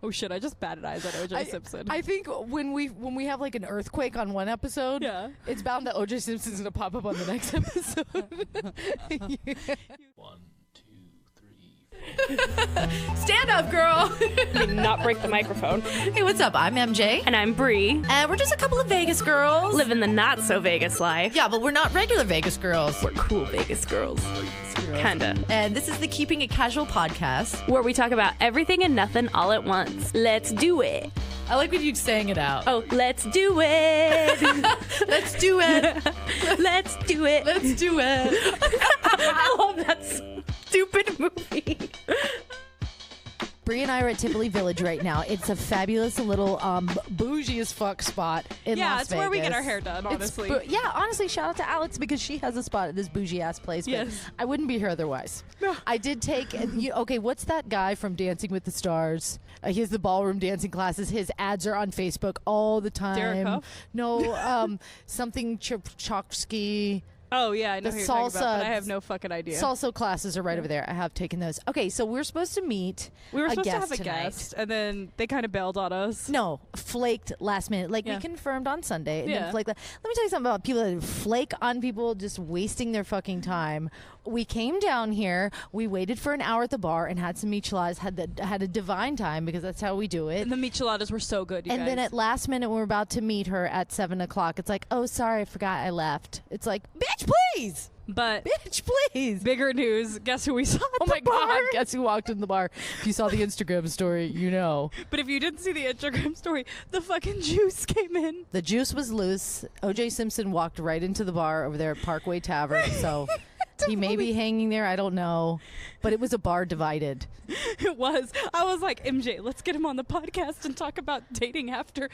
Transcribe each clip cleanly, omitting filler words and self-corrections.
Oh shit, I just batted eyes at OJ Simpson. I think when we have like an earthquake on one episode, it's bound that OJ Simpson's gonna pop up on the next episode. 1, 2, 3, 4. Stand up, girl. Not break the microphone. Hey, what's up? I'm MJ. And I'm Bree. And we're just a couple of Vegas girls. Living the not so Vegas life. Yeah, but we're not regular Vegas girls. We're cool Vegas girls. Kinda. And this is the Keeping It Casual podcast, where we talk about everything and nothing all at once. Let's do it. I like when you sang it out. Oh, let's do it. Let's do it. Let's do it. Let's do it. I love that stupid movie. Bree and I are at Tivoli Village right now. It's a fabulous little bougie as fuck spot in Las Vegas. Yeah, it's where we get our hair done, honestly. Honestly, shout out to Alex because she has a spot at this bougie ass place. But yes. I wouldn't be here otherwise. No. I did take, okay, what's that guy from Dancing with the Stars? He has the ballroom dancing classes. His ads are on Facebook all the time. Derek Huff? No, something Chokski. Oh, yeah, I know who you're talking about, but I have no fucking idea. Salsa classes are right over there. I have taken those. Okay, so we're supposed to meet We were a supposed to guest have a tonight. guest, and then they kind of bailed on us. No, flaked last minute. Like, we confirmed on Sunday. And then flaked. Let me tell you something about people that flake on people just wasting their fucking time. We came down here. We waited for an hour at the bar and had some micheladas. Had a divine time because that's how we do it. And the micheladas were so good, you guys. And then at last minute, when we're about to meet her at 7 o'clock, it's like, oh, sorry, I forgot I left. It's like, bitch, please. But bitch, please. Bigger news. Guess who we saw at the bar? God, guess who walked in the bar? If you saw the Instagram story, you know. But if you didn't see the Instagram story, the fucking juice came in. The juice was loose. OJ Simpson walked right into the bar over there at Parkway Tavern, so he may be hanging there. I don't know. But it was a bar divided. It was. I was like, MJ, let's get him on the podcast and talk about dating after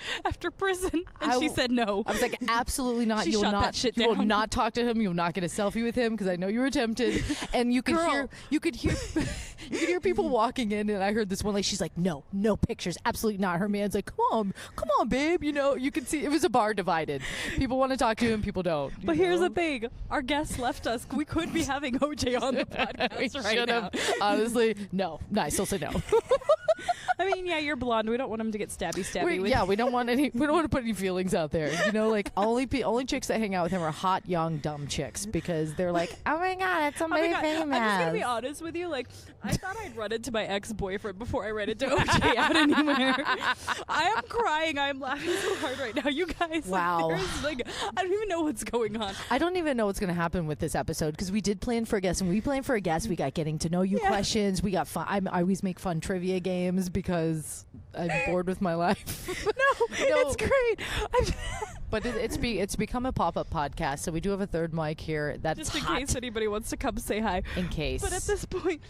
prison. And she said no. I was like, absolutely not. She You will shut not. that shit You will down. not talk to him. You will not get a selfie with him because I know you were tempted. And you could hear. You could hear people walking in, and I heard this one lady. She's like, no pictures. Absolutely not. Her man's like, come on, babe. You know, you could see it was a bar divided. People want to talk to him. People don't. But here's the thing: our guests left us. We could be having OJ on the podcast right now. Honestly, no. I still say no. I mean, yeah, you're blonde. We don't want him to get stabby. We don't want any. We don't want to put any feelings out there. You know, like only chicks that hang out with him are hot, young, dumb chicks because they're like, oh my god, it's somebody famous. I'm just gonna be honest with you. Like, I thought I'd run into my ex-boyfriend before I ran into OJ out anywhere. I am crying. I am laughing so hard right now, you guys. Wow. Like, I don't even know what's going on. I don't even know what's gonna happen with this episode because we did plan for a guest, and we planned for a guest. We got getting to know you questions. We got fun. I always make fun trivia games because I'm bored with my life. No, it's great. But it's become a pop-up podcast, so we do have a third mic here. That's just in hot. case anybody wants to come say hi. In case. But at this point,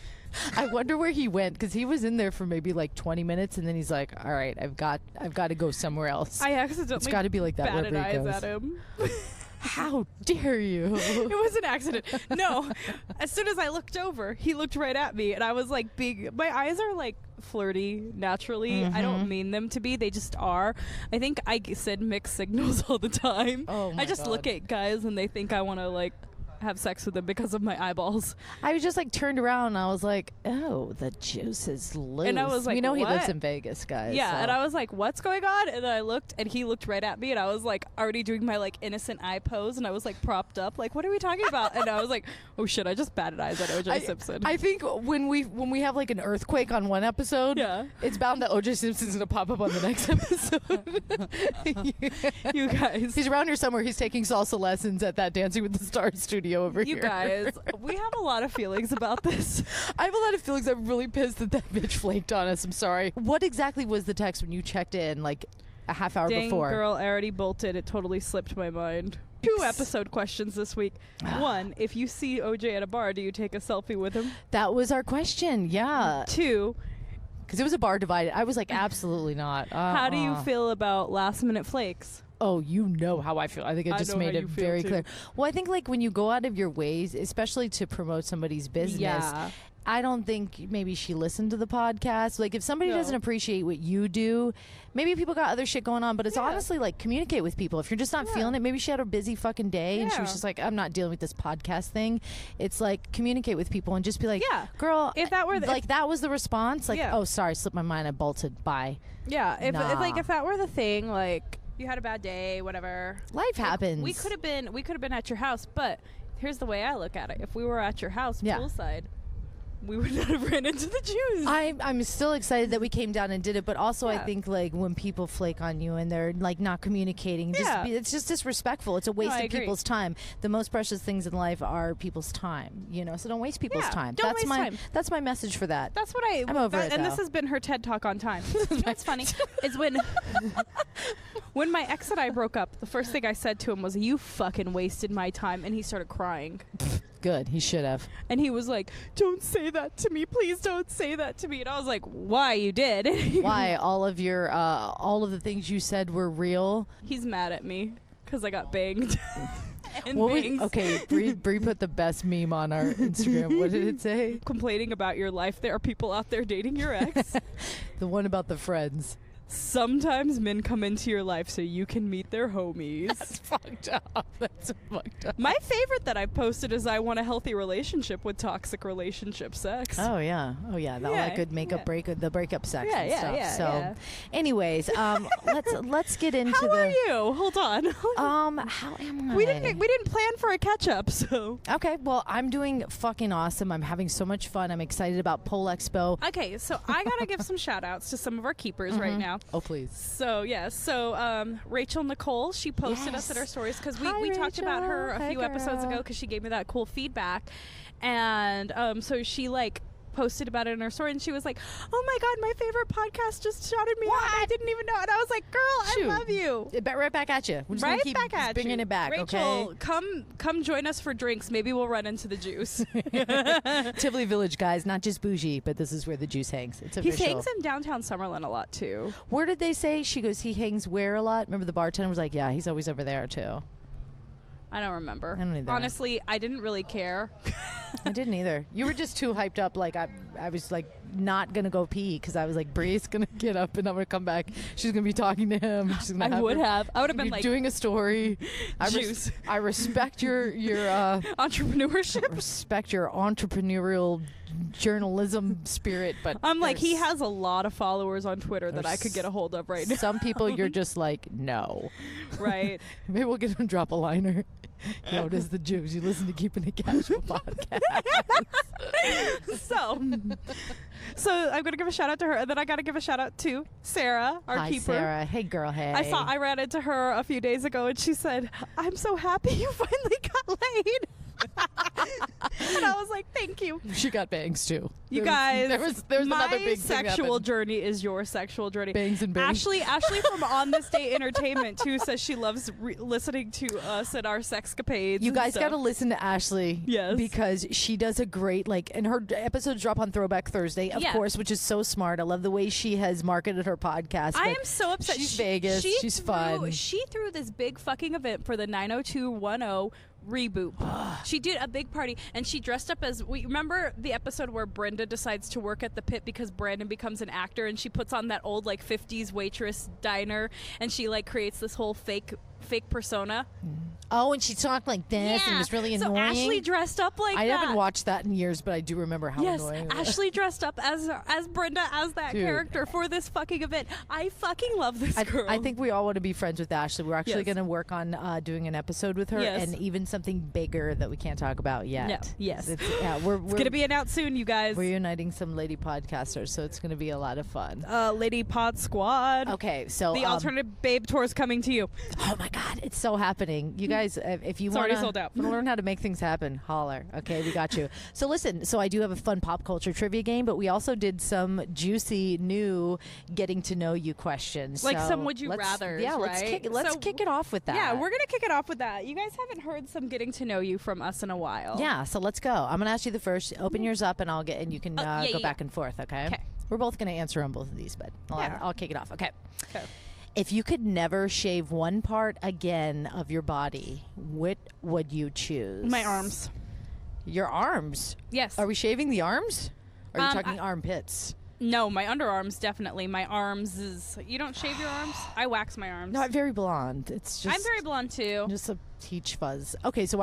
I wonder where he went because he was in there for maybe like 20 minutes, and then he's like, "All right, I've got to go somewhere else." I accidentally it's got to be like that. batted wherever he eyes goes. at him. How dare you? It was an accident. No. As soon as I looked over, he looked right at me, and I was like, my eyes are like flirty naturally. Mm-hmm. I don't mean them to be. They just are. I think I send mixed signals all the time. Oh my I just God. look at guys, and they think I want to like have sex with them because of my eyeballs. I was just like turned around and I was like, oh, the juice is loose. And I was like, we know what? he lives in Vegas, guys. Yeah, so. and I was like, what's going on? And then I looked, and he looked right at me, and I was like already doing my like innocent eye pose, and I was like propped up, like, what are we talking about? And I was like, oh shit, I just batted eyes at OJ Simpson. I think when we have like an earthquake on one episode, it's bound that OJ Simpson's gonna pop up on the next episode. You guys, he's around here somewhere. He's taking salsa lessons at that Dancing with the Stars studio over here. You guys, we have a lot of feelings about this. I have a lot of feelings. I'm really pissed that bitch flaked on us. I'm sorry. What exactly was the text when you checked in like a half hour Dang, before? Girl, I already bolted. It totally slipped my mind. 2 episode questions this week. 1, if you see OJ at a bar, do you take a selfie with him? That was our question. Yeah. 2, because it was a bar divided. I was like, absolutely not. How do you feel about last minute flakes? Oh, you know how I feel. I think I just made it very clear. Well, I think like when you go out of your ways, especially to promote somebody's business, I don't think maybe she listened to the podcast. Like, if somebody doesn't appreciate what you do, maybe people got other shit going on, but it's honestly like, communicate with people. If you're just not feeling it, maybe she had a busy fucking day and she was just like, I'm not dealing with this podcast thing. It's like, communicate with people and just be like, girl, if that were that was the response, like, oh, sorry, slipped my mind, I bolted, bye. Yeah, if that were the thing, like, you had a bad day, whatever. Life happens. We could have been at your house, but here's the way I look at it. If we were at your house poolside, we would not have ran into the Jews. I'm still excited that we came down and did it, but also I think, like, when people flake on you and they're like not communicating, it's just disrespectful. It's a waste of people's time. The most precious things in life are people's time, you know. So don't waste people's time. Don't waste time. That's my message for that. That's what I'm over it. And this has been her TED Talk on time. What's funny is when my ex and I broke up, the first thing I said to him was, "You fucking wasted my time," and he started crying. Good. He should have. And he was like, "Don't say that to me. Please don't say that to me." And I was like, "Why? You did." Why? All of the things you said were real? He's mad at me because I got banged. Bree put the best meme on our Instagram. What did it say? Complaining about your life. There are people out there dating your ex. The one about the friends. Sometimes men come into your life so you can meet their homies. That's fucked up. That's fucked up. My favorite that I posted is, I want a healthy relationship with toxic relationship sex. Oh yeah. That could make the breakup sex and stuff. Yeah. Anyways, let's get into How are you? Hold on. How am I? We didn't plan for a catch up, so. Okay, well, I'm doing fucking awesome. I'm having so much fun. I'm excited about Pole Expo. Okay, so I gotta give some shout outs to some of our keepers right now. Oh, please. So, Rachel Nicole, she posted us in our stories because we talked about her a few episodes ago because she gave me that cool feedback. And so she, like, posted about it in her story, and she was like, "Oh my god, my favorite podcast just shouted me out. I didn't even know." And I was like, "Girl, I love you." Right back at you. We're just right gonna keep back at bringing you. it back. Rachel, okay, come join us for drinks. Maybe we'll run into the juice. Tivoli Village, guys, not just bougie, but this is where the juice hangs. It's official. He hangs in downtown Summerlin a lot too. Where did they say? She goes, he hangs where a lot? Remember the bartender was like, yeah, he's always over there too. I don't remember. I don't either. Honestly, I didn't really care. I didn't either. You were just too hyped up. Like, I was like not going to go pee because I was like, Bree's going to get up and I'm going to come back. She's going to be talking to him. She's gonna I would have been like doing a story. Juice. I respect your entrepreneurship. Respect your entrepreneurial journalism spirit, but I'm like, he has a lot of followers on Twitter that I could get a hold of right now. Some people you're just like, no. Right. Maybe we'll get him to drop a liner. Yo, this is the Jews. You listen to Keeping It Casual podcast. So I'm gonna give a shout out to her, and then I gotta give a shout out to Sarah, our Hi, keeper. Sarah. Hey, girl. Hey. I ran into her a few days ago, and she said, "I'm so happy you finally got laid." And I was like, "Thank you." She got bangs too. You guys, there was another big my sexual journey is your sexual journey. Bangs and bangs. Ashley from On This Day Entertainment too says she loves listening to us and our sexcapades. You guys got to listen to Ashley, yes, because she does a great and her episodes drop on Throwback Thursday, of course, which is so smart. I love the way she has marketed her podcast. I am so upset. She's Vegas. She's fun. She threw this big fucking event for the 90210 reboot. She did a big party, and she dressed up as, we remember the episode where Brenda decides to work at the Pit because Brandon becomes an actor, and she puts on that old 50s waitress diner, and she creates this whole fake persona. Oh, and she talked like this and was really annoying. So Ashley dressed up like that. I haven't watched that in years, but I do remember how annoying it was. Ashley dressed up as Brenda, as that character for this fucking event. I fucking love this girl. I think we all want to be friends with Ashley. We're actually going to work on doing an episode with her, and even something bigger that we can't talk about yet. No. Yes. It's going to be announced soon, you guys. We're uniting some lady podcasters, so it's going to be a lot of fun. Lady Pod Squad. Okay, so the Alternative Babe Tour is coming to you. Oh my God, it's so happening. You guys, if you want to learn how to make things happen, holler. Okay, we got you. So listen, I do have a fun pop culture trivia game, but we also did some juicy new getting to know you questions. Some would you rather? Yeah, let's kick it off with that. Yeah, we're gonna kick it off with that. You guys haven't heard some getting to know you from us in a while. Yeah, so let's go. I'm gonna ask you the first. Open yours up, and you can go back and forth. Okay. Okay. We're both gonna answer on both of these, but I'll kick it off. Okay. If you could never shave one part again of your body, what would you choose? My arms. Your arms. Yes. Are we shaving the arms? Or are you talking I- armpits? No, my underarms definitely. My arms is. You don't shave your arms? I wax my arms. No, I'm very blonde. It's just. I'm very blonde too. Just a peach fuzz. Okay, so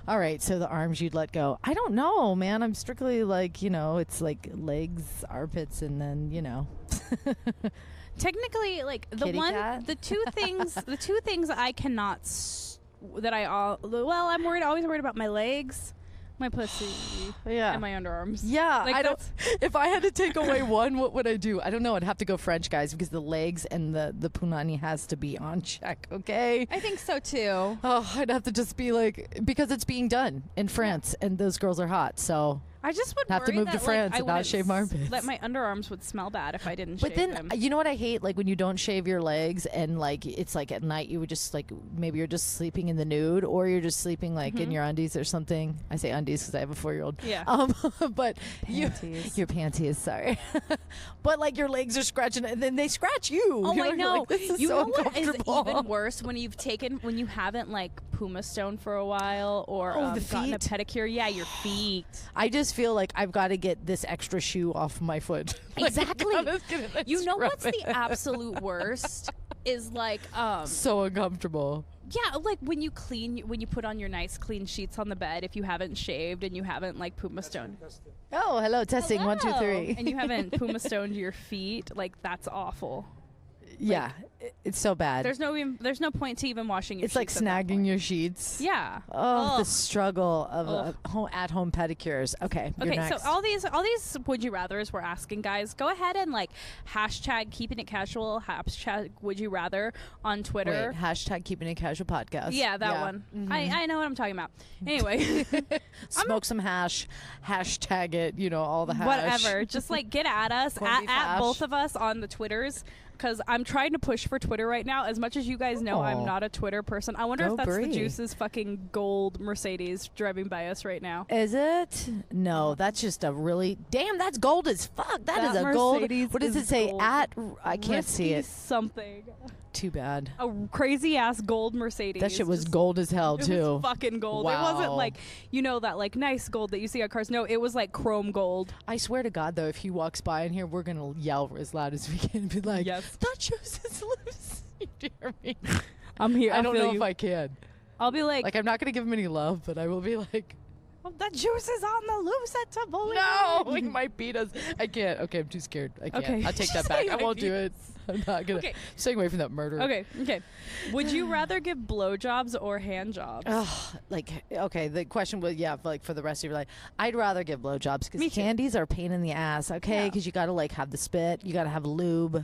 all right. So the arms you'd let go. I don't know, man. I'm strictly like, it's like legs, armpits, and then Technically, like Kitty cat? the two things I cannot I'm always worried about my legs, my pussy, Yeah. and my underarms. Yeah, Like, I don't. If I had to take away one, what would I do? I don't know. I'd have to go French, guys, because the legs and the punani has to be on check. Okay. I think so too. Oh, I'd have to just be like, because it's being done in France, and those girls are hot. So I just would have to worry move to that, France I and not wouldn't shave my armpits. That my underarms would smell bad if I didn't But shave then, them. you know what I hate? Like when you don't shave your legs, and like it's like at night you would just like maybe you're just sleeping in the nude, or you're just sleeping like in your undies or something. I say undies because I have a 4-year-old. Yeah. But Panties. your panties, sorry. But like your legs are scratching, and then they scratch you. Oh, You're I know. Like, this is You so know what is uncomfortable. even worse when you haven't like Puma Stone for a while or Oh, the gotten a feet? pedicure. Yeah, your feet. I just feel like I've got to get this extra shoe off my foot. Exactly. I'm just gonna You know what's scrub the it. absolute worst is like So uncomfortable. yeah, like when you put on your nice clean sheets on the bed if you haven't shaved and you haven't like Puma Stone. Oh, hello, testing Hello. 1 2 3. And you haven't Puma Stoned your feet, like that's awful. Yeah, it's so bad. There's no point to even washing your It's like sheets at that snagging point. your sheets. Yeah. Oh, the Ugh. struggle of Ugh. at-home pedicures. Okay, you're Okay, next. so all these would you rathers we're asking, guys, go ahead and like hashtag keeping it casual, hashtag would you rather on Twitter. Wait, hashtag keeping it casual podcast. Yeah, that one. Mhm. I know what I'm talking about. Anyway, Smoke some hash, hashtag it, all the hash. whatever. Just like get at us, Corned at beef hash. both of us on the Twitters. Because I'm trying to push for Twitter right now. As much as you guys know, I'm Oh. not a Twitter person. I wonder Go if that's Bree. the Juice's fucking gold Mercedes driving by us right now. Is it? No, that's just a really damn. That's gold as fuck. That is a Mercedes gold. What does is it say? gold. I can't see Risky it. Something. Too bad. A crazy ass gold Mercedes. That shit was Just- gold as hell It too. was fucking gold. It Wow. wasn't like that like nice gold that you see on cars. No, it was like chrome gold. I swear to God, though, if he walks by in here, we're gonna yell as loud as we can. Be like, Yes. "That shoes is loose." You dare me? I'm here. I don't feel know you. if I can. I'll be like, Like, I'm not gonna give him any love, but I will be like, oh, the juice is on the loose at Tivoli. "No, he might beat us." I can't. Okay, I'm too scared. I can't. Okay. I'll take that She's back. saying I might won't beat do it. I'm not gonna. Okay. Staying away from that murder. Okay. Would you rather give blowjobs or hand jobs? Ugh, okay, the question was, like for the rest of your life, I'd rather give blowjobs Me because too. candies are a pain in the ass, okay? Yeah. Because you got to like have the spit, you got to have lube,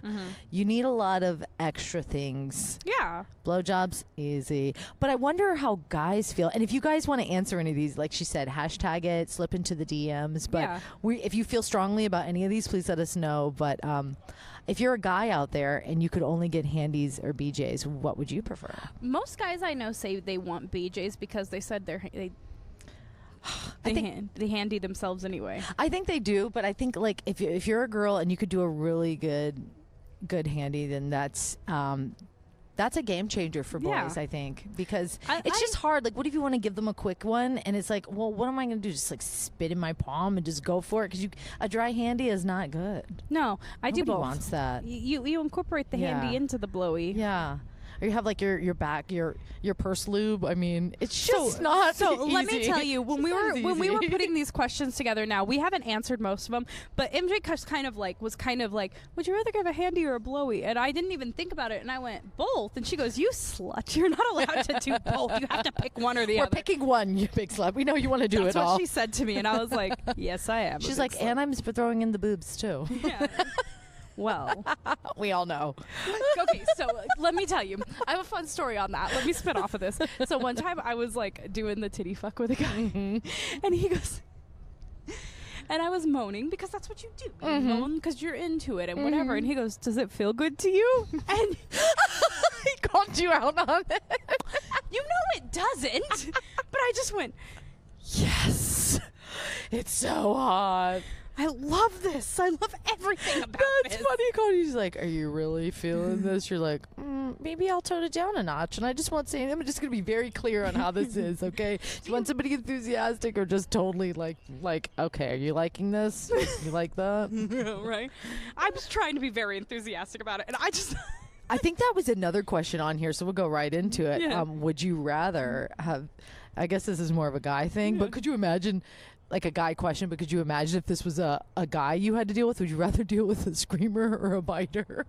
you need a lot of extra things. Yeah. Blowjobs, easy. But I wonder how guys feel. And if you guys want to answer any of these, like she said, hashtag it, slip into the DMs. But Yeah. if you feel strongly about any of these, please let us know. But if you're a guy out there and you could only get handies or BJs, what would you prefer? Most guys I know say they want BJs because they said they handy themselves anyway. I think they do, but I think like if you're a girl and you could do a really good handy, then that's a game changer for boys. Yeah. I think because I- it's just hard. Like, what if you want to give them a quick one and it's like, well, what am I going to do? Just like spit in my palm and just go for it? Because a dry handy is not good. No, I do Nobody both. wants that. You incorporate the Yeah. handy into the blowy. Yeah. Or you have like your back your purse lube. I mean, it's just not. So let me easy. tell you, when we It's were not easy. putting these questions together, now we haven't answered most of them, but MJ was kind of like, would you rather give a handy or a blowy? And I didn't even think about it, and I went both. And she goes, "You slut! You're not allowed to do both. You have to pick one or the We're other." picking one, you big slut. We know you want to do That's it what all. she said to me, and I was like, "Yes, I am." a She's big like, slut." and I'm throwing in the boobs too. Yeah. Well, We all know. okay, so let me tell you, I have a fun story on that. Let me spin off of this. So one time I was like doing the titty fuck with a guy, and he goes, and I was moaning because that's what you do. You moan because you're into it and whatever. And he goes, "Does it feel good to you?" And He called you out on it. you know it doesn't. But I just went, Yes. It's so hot. I love this. I love everything about That's this. funny. Cody's like, are you really feeling this? You're like, maybe I'll tone it down a notch. And I just want to say, I'm just going to be very clear on how this is, okay? Do you want somebody enthusiastic or just totally like, okay, are you liking this? You like that? Right? I was trying to be very enthusiastic about it, and I just... I think that was another question on here, so we'll go right into it. Yeah. Would you rather have, I guess this is more of a guy thing, but could you imagine, like a guy question, but could you imagine if this was a guy you had to deal with? Would you rather deal with a screamer or a biter?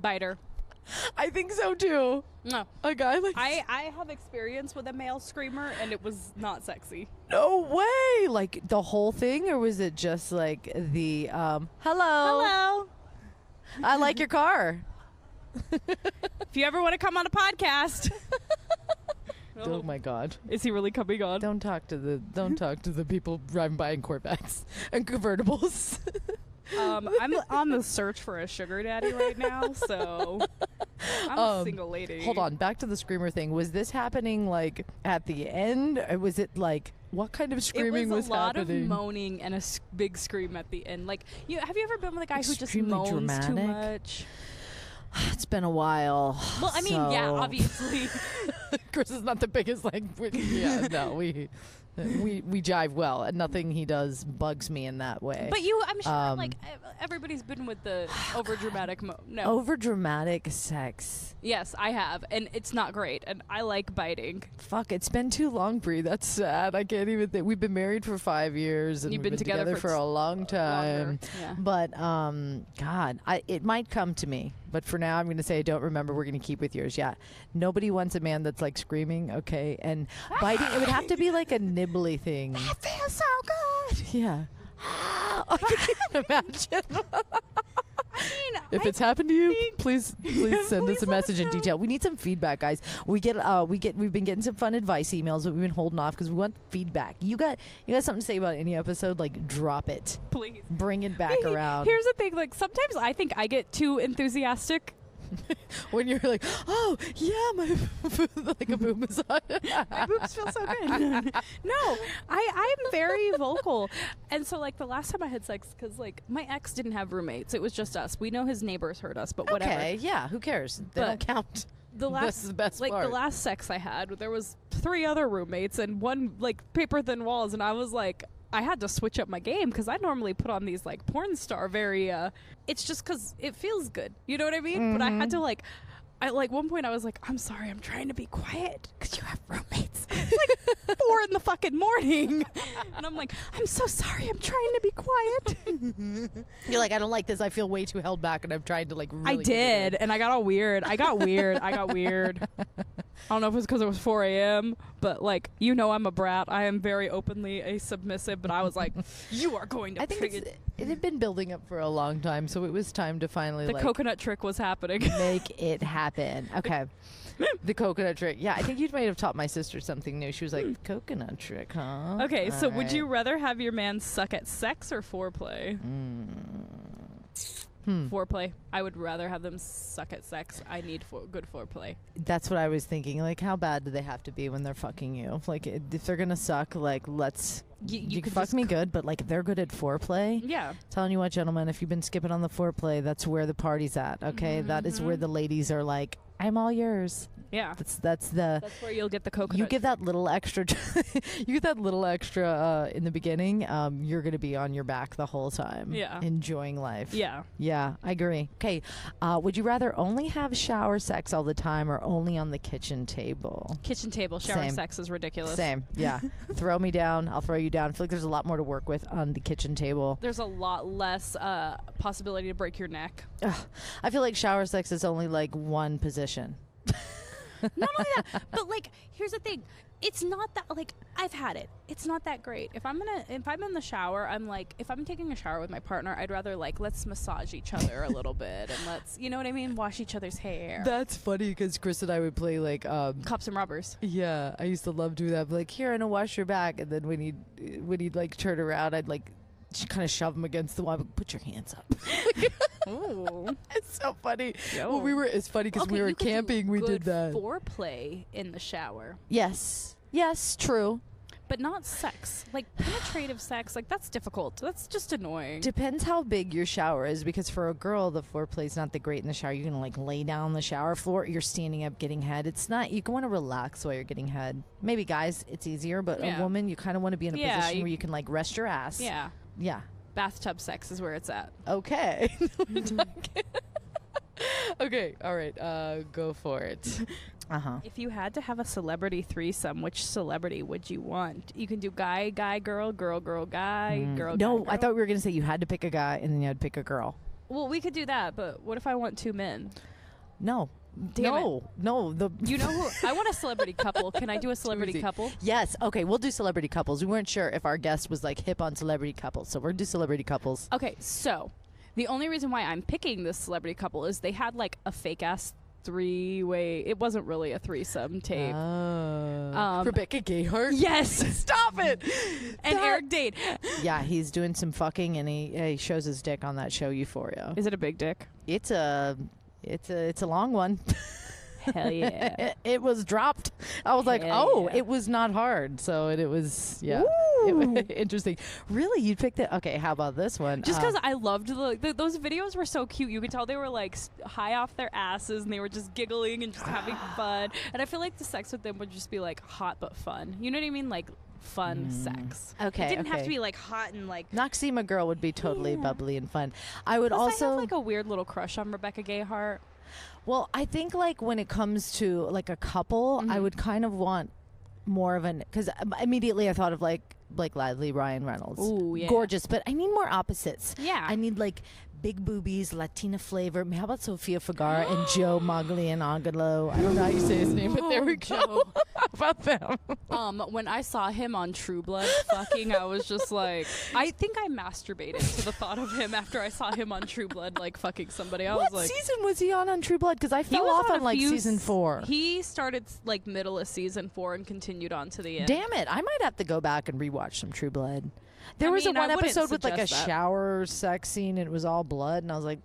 Biter. I think so too. No. A guy like I have experience with a male screamer, and it was not sexy. no way. Like the whole thing, or was it just like the hello? Hello. I like your car. If you ever want to come on a podcast. Oh my God. Is he really coming on? Don't talk to the people driving by in Corvettes and convertibles. I'm on the search for a sugar daddy right now, so I'm a single lady. Hold on, back to the screamer thing. Was this happening like at the end? Or was it like what kind of screaming was was a lot happening? of moaning and a big scream at the end. Like, have you ever been with a guy who just Extremely moans too dramatic. much? It's been a while. Well, I mean, yeah, so- obviously. Chris is not the biggest yeah, no, we jive well, and nothing he does bugs me in that way. But I'm sure, like, everybody's been with the overdramatic no. Over-dramatic sex. Yes, I have, and it's not great, and I like biting. Fuck, it's been too long, Bree. That's sad. I can't even think. We've been married for 5 years, and You've we've been together for a long time. Longer, yeah. But God, it might come to me. But for now, I'm going to say I don't remember. We're going to keep with yours. Yeah, nobody wants a man that's like screaming. Okay, and biting. It would have to be like a nibbly thing. It feels so good. Yeah. I can't imagine. I mean, If it's happened to you, think- please send us Please a let message us in know. detail. We need some feedback, guys. We've been getting some fun advice emails, but we've been holding off because we want feedback. You got something to say about any episode? Like, drop it, please. bring it back around. Here's the thing, like, sometimes I think I get too enthusiastic. When you're like, oh yeah, my like a boob massage. My boobs feel so good. No, I'm very vocal. And so, like, the last time I had sex, because, like, my ex didn't have roommates. It was just us. We know his neighbors heard us, but whatever. Okay, yeah, who cares? They don't But count. The last, That's the best like, part. the last sex I had, there was 3 other roommates and one, like, paper thin walls, and I was like, I had to switch up my game because I normally put on these, like, porn star it's just because it feels good. You know what I mean? Mm-hmm. But I had to, like, one point I was like, I'm sorry, I'm trying to be quiet because you have roommates. It's like 4 in the fucking morning. And I'm like, I'm so sorry, I'm trying to be quiet. You're like, I don't like this. I feel way too held back, and I've tried to like. Really I get it did, in. and I got all weird. I got weird. I don't know if it was because it was 4 a.m., but, like, you know, I'm a brat. I am very openly a submissive, but I was like, you are going to I think it had been building up for a long time, so it was time to finally the like coconut trick was happening. make it happen. Okay. The coconut trick. Yeah, I think you might have taught my sister something new. She was like, coconut trick, huh? Okay, so would you Alright. rather have your man suck at sex or foreplay? Foreplay. I would rather have them suck at sex. I need good foreplay. That's what I was thinking. Like, how bad do they have to be when they're fucking you? Like, if they're gonna suck, like, you can could fuck just me good, but like, if they're good at foreplay. Yeah. Telling you what, gentlemen, if you've been skipping on the foreplay, that's where the party's at. Okay, that is where the ladies are like, I'm all yours. Yeah. That's Where you'll get the coconut. you give that little extra. You get that little extra in the beginning. You're gonna be on your back the whole time. Yeah. Enjoying life. Yeah. Yeah, I agree. Okay, would you rather only have shower sex all the time or only on the kitchen table? Kitchen table shower Same. sex is ridiculous. Same. Yeah. Throw me down. I'll throw you down. I feel like there's a lot more to work with on the kitchen table. There's a lot less possibility to break your neck. Ugh. I feel like shower sex is only like one position. Not only that, but, like, here's the thing. It's not that, like, I've had it. It's not that great. If I'm in the shower, I'm like, if I'm taking a shower with my partner, I'd rather, like, let's massage each other a little bit and let's, you know what I mean? Wash each other's hair. That's funny because Chris and I would play like Cops and robbers. yeah, I used to love doing that. But, like, here, I'm gonna wash your back, and then when he'd like turn around, I'd like kind of shove him against the wall. But put your hands up. Ooh. It's so funny. Yo. Well, it's funny because we were you could do camping. We good did that. foreplay in the shower. Yes. True. but not sex. Like penetrative sex, like that's difficult. That's just annoying. Depends how big your shower is, because for a girl, the foreplay is not that great in the shower. You're gonna like lay down on the shower floor. You're standing up getting head. It's not. You want to relax while you're getting head. Maybe guys, it's easier, but a woman, you kind of want to be in a position where you can like rest your ass. Yeah. Yeah. Bathtub sex is where it's at. Okay. Okay. All right. Go for it. If you had to have a celebrity threesome, which celebrity would you want? You can do guy, guy, girl, girl, girl, guy, girl, No, guy, girl. I thought we were going to say you had to pick a guy and then you had to pick a girl. Well, we could do that, but what if I want 2 men? No. Damn No. You know who? I want a celebrity couple. Can I do a celebrity couple? Yes. Okay, we'll do celebrity couples. We weren't sure if our guest was like hip on celebrity couples, so we're going to do celebrity couples. Okay, so the only reason why I'm picking this celebrity couple is they had like a fake ass 3-way. It wasn't really a threesome tape. Rebecca Gayheart? Yes. Stop it. And Eric Dade. Yeah, he's doing some fucking and he shows his dick on that show Euphoria. Is it a big dick? It's a long one. Hell yeah. It was dropped. I was like, Hell yeah. it was not hard. So it was, yeah. Interesting. Really? You picked it? Okay, how about this one? Just because I loved those videos were so cute. You could tell they were like high off their asses and they were just giggling and just having fun. And I feel like the sex with them would just be like hot but fun. You know what I mean? Like fun sex. Okay. It didn't have to be like hot and like. Noxema girl would be totally bubbly and fun. I would Plus, also I have like a weird little crush on Rebecca Gayheart. Well, I think like when it comes to like a couple, I would kind of want more of an, because immediately I thought of like Blake Lively, Ryan Reynolds. Ooh, yeah. Gorgeous, but I need more opposites. Yeah. I need like big boobies, Latina flavor. How about Sofia Vergara and Joe Maglianagalo? I don't know how you say his name, but there we go. How about them? When I saw him on True Blood fucking, I was just like, I think I masturbated to the thought of him after I saw him on True Blood like fucking somebody. I What was like, season was he on True Blood? Because I fell was off on a like few season 4. He started like middle of season 4 and continued on to the end. Damn it. I might have to go back and rewatch some True Blood. There was mean, one I wouldn't episode with like a suggest that. shower sex scene and it was all blood and I was like,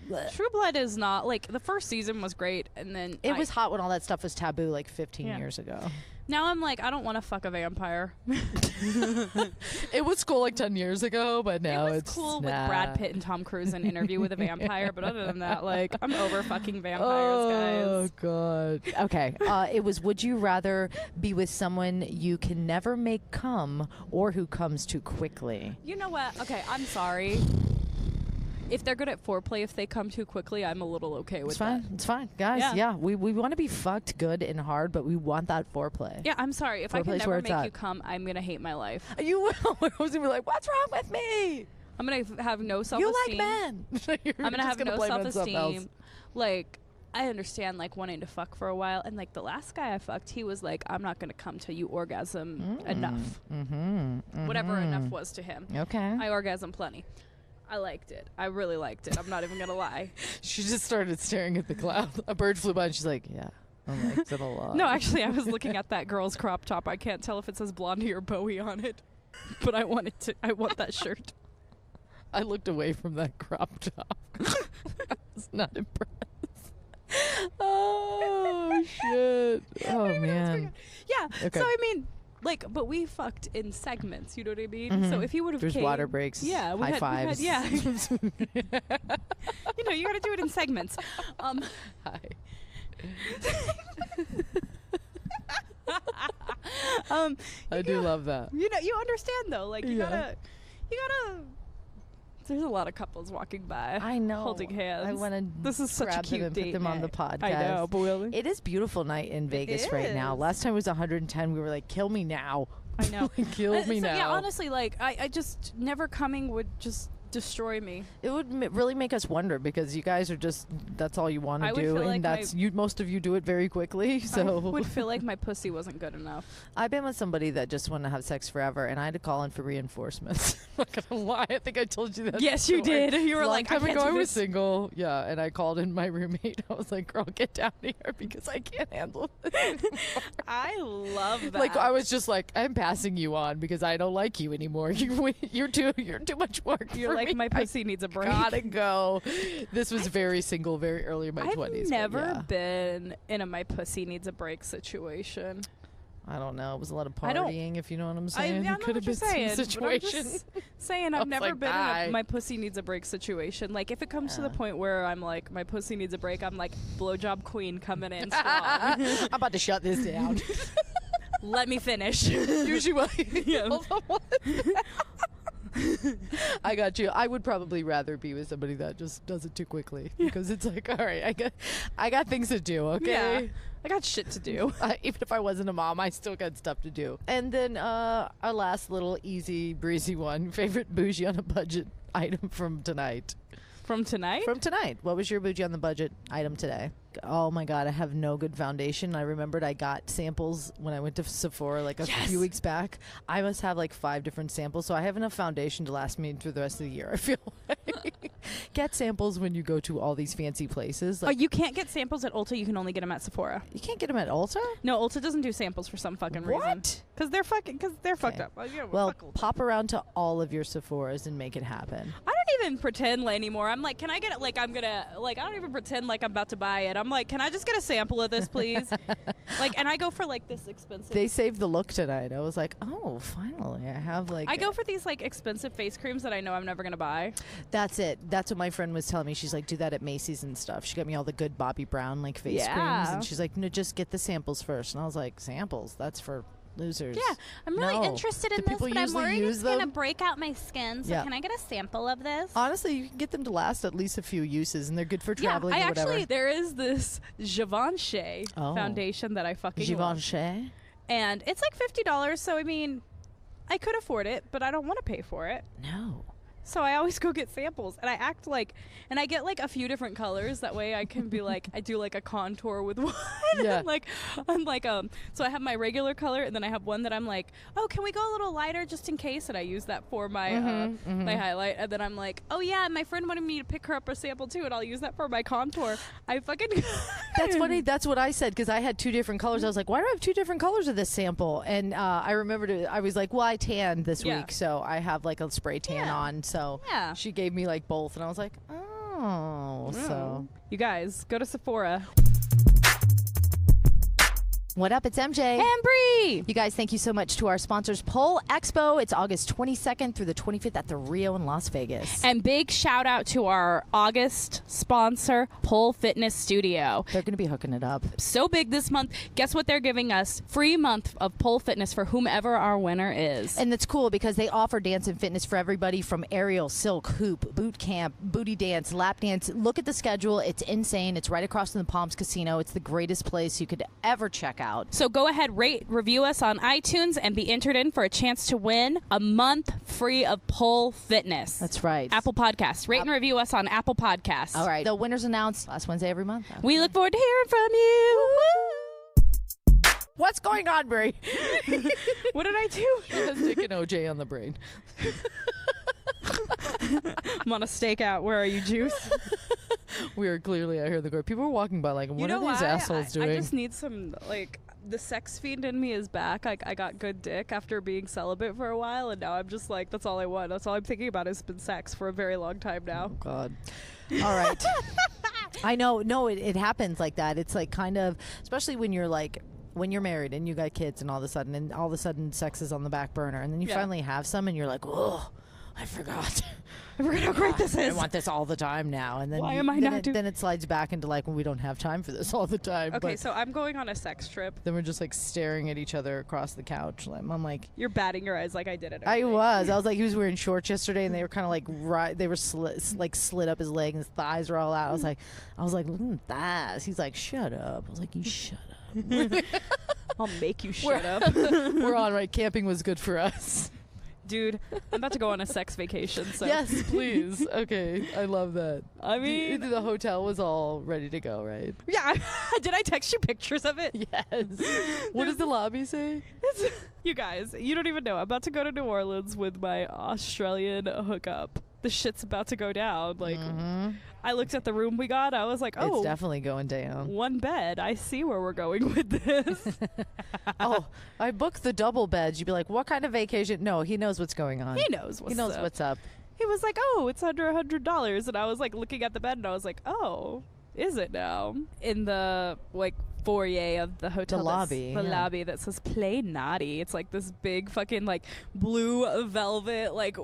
bleh. True Blood is not like the first season was great and then It was hot when all that stuff was taboo like 15 Yeah. years ago. Now I'm like, I don't want to fuck a vampire. It was cool like 10 years ago, but now It was it's cool with Brad Pitt and Tom Cruise in Interview with a Vampire, but other than that, like, I'm over fucking vampires, guys. God. Okay. It was, would you rather be with someone you can never make come or who comes too quickly? You know what? Okay, I'm sorry. If they're good at foreplay, if they come too quickly, I'm a little okay with It's fine. that. It's fine. Guys, yeah. We want to be fucked good and hard, but we want that foreplay. Yeah, I'm sorry. If I can Foreplay's where never it's make at. you come, I'm going to hate my life. You will. I was going to be like, what's wrong with me? I'm going to have no You self-esteem. like men. I'm going to have no self-esteem. Like, I understand, like, wanting to fuck for a while. And, like, the last guy I fucked, he was like, I'm not going to come till you orgasm enough. Whatever enough was to him. Okay. I orgasm plenty. I liked it. I really liked it. I'm not even going to lie. She just started staring at the cloud. A bird flew by and she's like, yeah, I liked it a lot. No, actually, I was looking at that girl's crop top. I can't tell if it says Blondie or Bowie on it. But I want that shirt. I looked away from that crop top. I was not impressed. Oh, shit. Oh, man. Yeah. Okay. So, I mean, like, but we fucked in segments. You know what I mean? So if he would have There's water breaks. Yeah. High fives. Yeah. You know, you got to do it in segments. Hi. I do love that. You know, you understand though. Like, you Yeah. gotta. There's a lot of couples walking by. I know. Holding hands. I want to This is such a grab them cute and date put them on the night. podcast. I know, but really? It is beautiful night in Vegas right now. is. Last time it was 110. We were like, kill me now. I know. Kill me So, now. yeah, honestly, like, I just never coming would just destroy me. It would really make us wonder because you guys are just, that's all you want I to would do. feel And like that's, most of you do it very quickly. So I would feel like my pussy wasn't good enough. I've been with somebody that just wanted to have sex forever, and I had to call in for reinforcements. I'm not gonna lie, I think I told you that. Yes, you story. did. You were Long like, I time can't ago, do I was this. single. Yeah, and I called in my roommate. I was like, "Girl, get down here because I can't handle this." I love that. Like I was just like, "I'm passing you on because I don't like you anymore. You're too much work. You're for like, me. my pussy needs a I break. gotta go." This was very single, very early in my 20s. I've but never yeah. been in a my pussy needs a break situation. I don't know. It was a lot of I don't- partying, if you know what I'm saying. I It could have been some saying, situation. saying I I've was never like, been in bye. a my pussy needs a break situation. Like if it comes to the point where I'm like my pussy needs a break, I'm like blowjob queen coming in strong. I'm about to shut this down. Let me finish. Usually, Yeah. Hold on, what? I got you. I would probably rather be with somebody that just does it too quickly because it's like, all right, I got things to do. Okay. Yeah, I got shit to do. Even if I wasn't a mom, I still got stuff to do. And then our last little easy breezy one: favorite bougie on a budget item from tonight. From tonight? From tonight. What was your bougie on the budget item today? Oh my God, I have no good foundation. I remembered I got samples when I went to Sephora like a few weeks back. I must have like 5 different samples, so I have enough foundation to last me through the rest of the year, I feel like. Get samples when you go to all these fancy places. Like, you can't get samples at Ulta. You can only get them at Sephora. you can't get them at Ulta? No, Ulta doesn't do samples for some fucking reason. What? Because they're fucked up. Well, fuck Ulta. pop around to all of your Sephoras and make it happen. I don't even pretend anymore. I'm like, can I get it? Like, I'm gonna, like, I don't even pretend like I'm about to buy it. I'm like, can I just get a sample of this, please? Like, and I go for like this expensive. They saved the look tonight. I was like, oh, finally, I have like. I go for these like expensive face creams that I know I'm never gonna buy. That's it. That's what my friend was telling me. She's like, do that at Macy's and stuff. She got me all the good Bobbi Brown like face creams, and she's like, no, just get the samples first. And I was like, samples? That's for losers. Yeah, I'm really No. interested in Do this, people but I'm usually worried use it's going to them? break out my skin. So Yeah. can I get a sample of this? Honestly, you can get them to last at least a few uses, and they're good for traveling I or whatever. actually, there is this Givenchy Oh. foundation that I fucking love. Givenchy? And it's like $50, so I mean, I could afford it, but I don't want to pay for it. No. So I always go get samples, and I act like, and I get like a few different colors. That way I can be like, I do like a contour with one. Yeah. I'm like, so I have my regular color, and then I have one that I'm like, oh, can we go a little lighter just in case? And I use that for my my highlight. And then I'm like, oh yeah, my friend wanted me to pick her up a sample too, and I'll use that for my contour. I fucking. That's funny. That's what I said because I had 2 different colors. I was like, why do I have 2 different colors of this sample? And I remembered it. I was like, well, I tanned this Yeah. week, so I have like a spray tan Yeah. on. So Yeah. she gave me like both, and I was like, oh, so. You guys go to Sephora. What up? It's MJ. And Bree. You guys, thank you so much to our sponsors, Pole Expo. It's August 22nd through the 25th at the Rio in Las Vegas. And big shout out to our August sponsor, Pole Fitness Studio. They're going to be hooking it up. So big this month. Guess what they're giving us? Free month of pole fitness for whomever our winner is. And that's cool because they offer dance and fitness for everybody from aerial, silk, hoop, boot camp, booty dance, lap dance. Look at the schedule. It's insane. It's right across from the Palms Casino. It's the greatest place you could ever check out. So go ahead, rate, review us on iTunes, and be entered in for a chance to win a month free of pole fitness. That's right. Apple Podcasts. Rate and review us on Apple Podcasts. All right. The winners announced last Wednesday every month. We look forward to hearing from you. What's going on, Bree? What did I do? Let's take an OJ on the brain. I'm on a stakeout. Where are you, Juice? We are clearly out here in the court. People are walking by like, what are these assholes doing? I just need some, like, the sex fiend in me is back. I got good dick after being celibate for a while, and now I'm just like, that's all I want. That's all I'm thinking about has been sex for a very long time now. Oh, God. All right. I know. No, it happens like that. It's like kind of, especially when you're like, when you're married and you got kids and all of a sudden sex is on the back burner, and then you finally have some and you're like, oh, I forgot. I forgot how great this I is. want this all the time now. And then Why am I not doing? Then it slides back into like, well, we don't have time for this all the time. Okay, but so I'm going on a sex trip. then we're just like staring at each other across the couch. I'm like, You're batting your eyes like I did it. I was like, he was wearing shorts yesterday, and they were kind of like they were slid up his leg, and his thighs were all out. I was like, look at thighs. He's like, shut up. I was like, you shut up. I'll make you shut up. We're on right. Camping was good for us. Dude, I'm about to go on a sex vacation. So Yes, please. Okay, I love that. I mean, the hotel was all ready to go, right? yeah. Did I text you pictures of it? Yes. What does the lobby say? You guys, you don't even know. I'm about to go to New Orleans with my Australian hookup. The shit's about to go down. Like, I looked at the room we got. I was like, oh, It's definitely going down. one bed. I see where we're going with this. Oh, I booked the double beds. You'd be like, what kind of vacation? No, he knows what's going on. He knows what's He knows up. what's up. He was like, oh, it's under $100. And I was like looking at the bed, and I was like, oh, is it now? In the like foyer of the hotel. The lobby, The yeah. lobby that says "Play Naughty." It's like this big fucking like blue velvet like.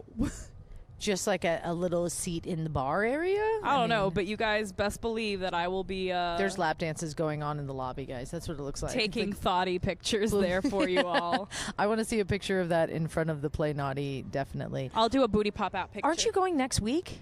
Just like a little seat in the bar area? I don't know, but you guys best believe that I will be There's lap dances going on in the lobby, guys. That's what it looks like. taking It's thoughty pictures there for you all. like, I want to see a picture of that in front of the Play Naughty, definitely. I'll do a booty pop out picture. Aren't you going next week?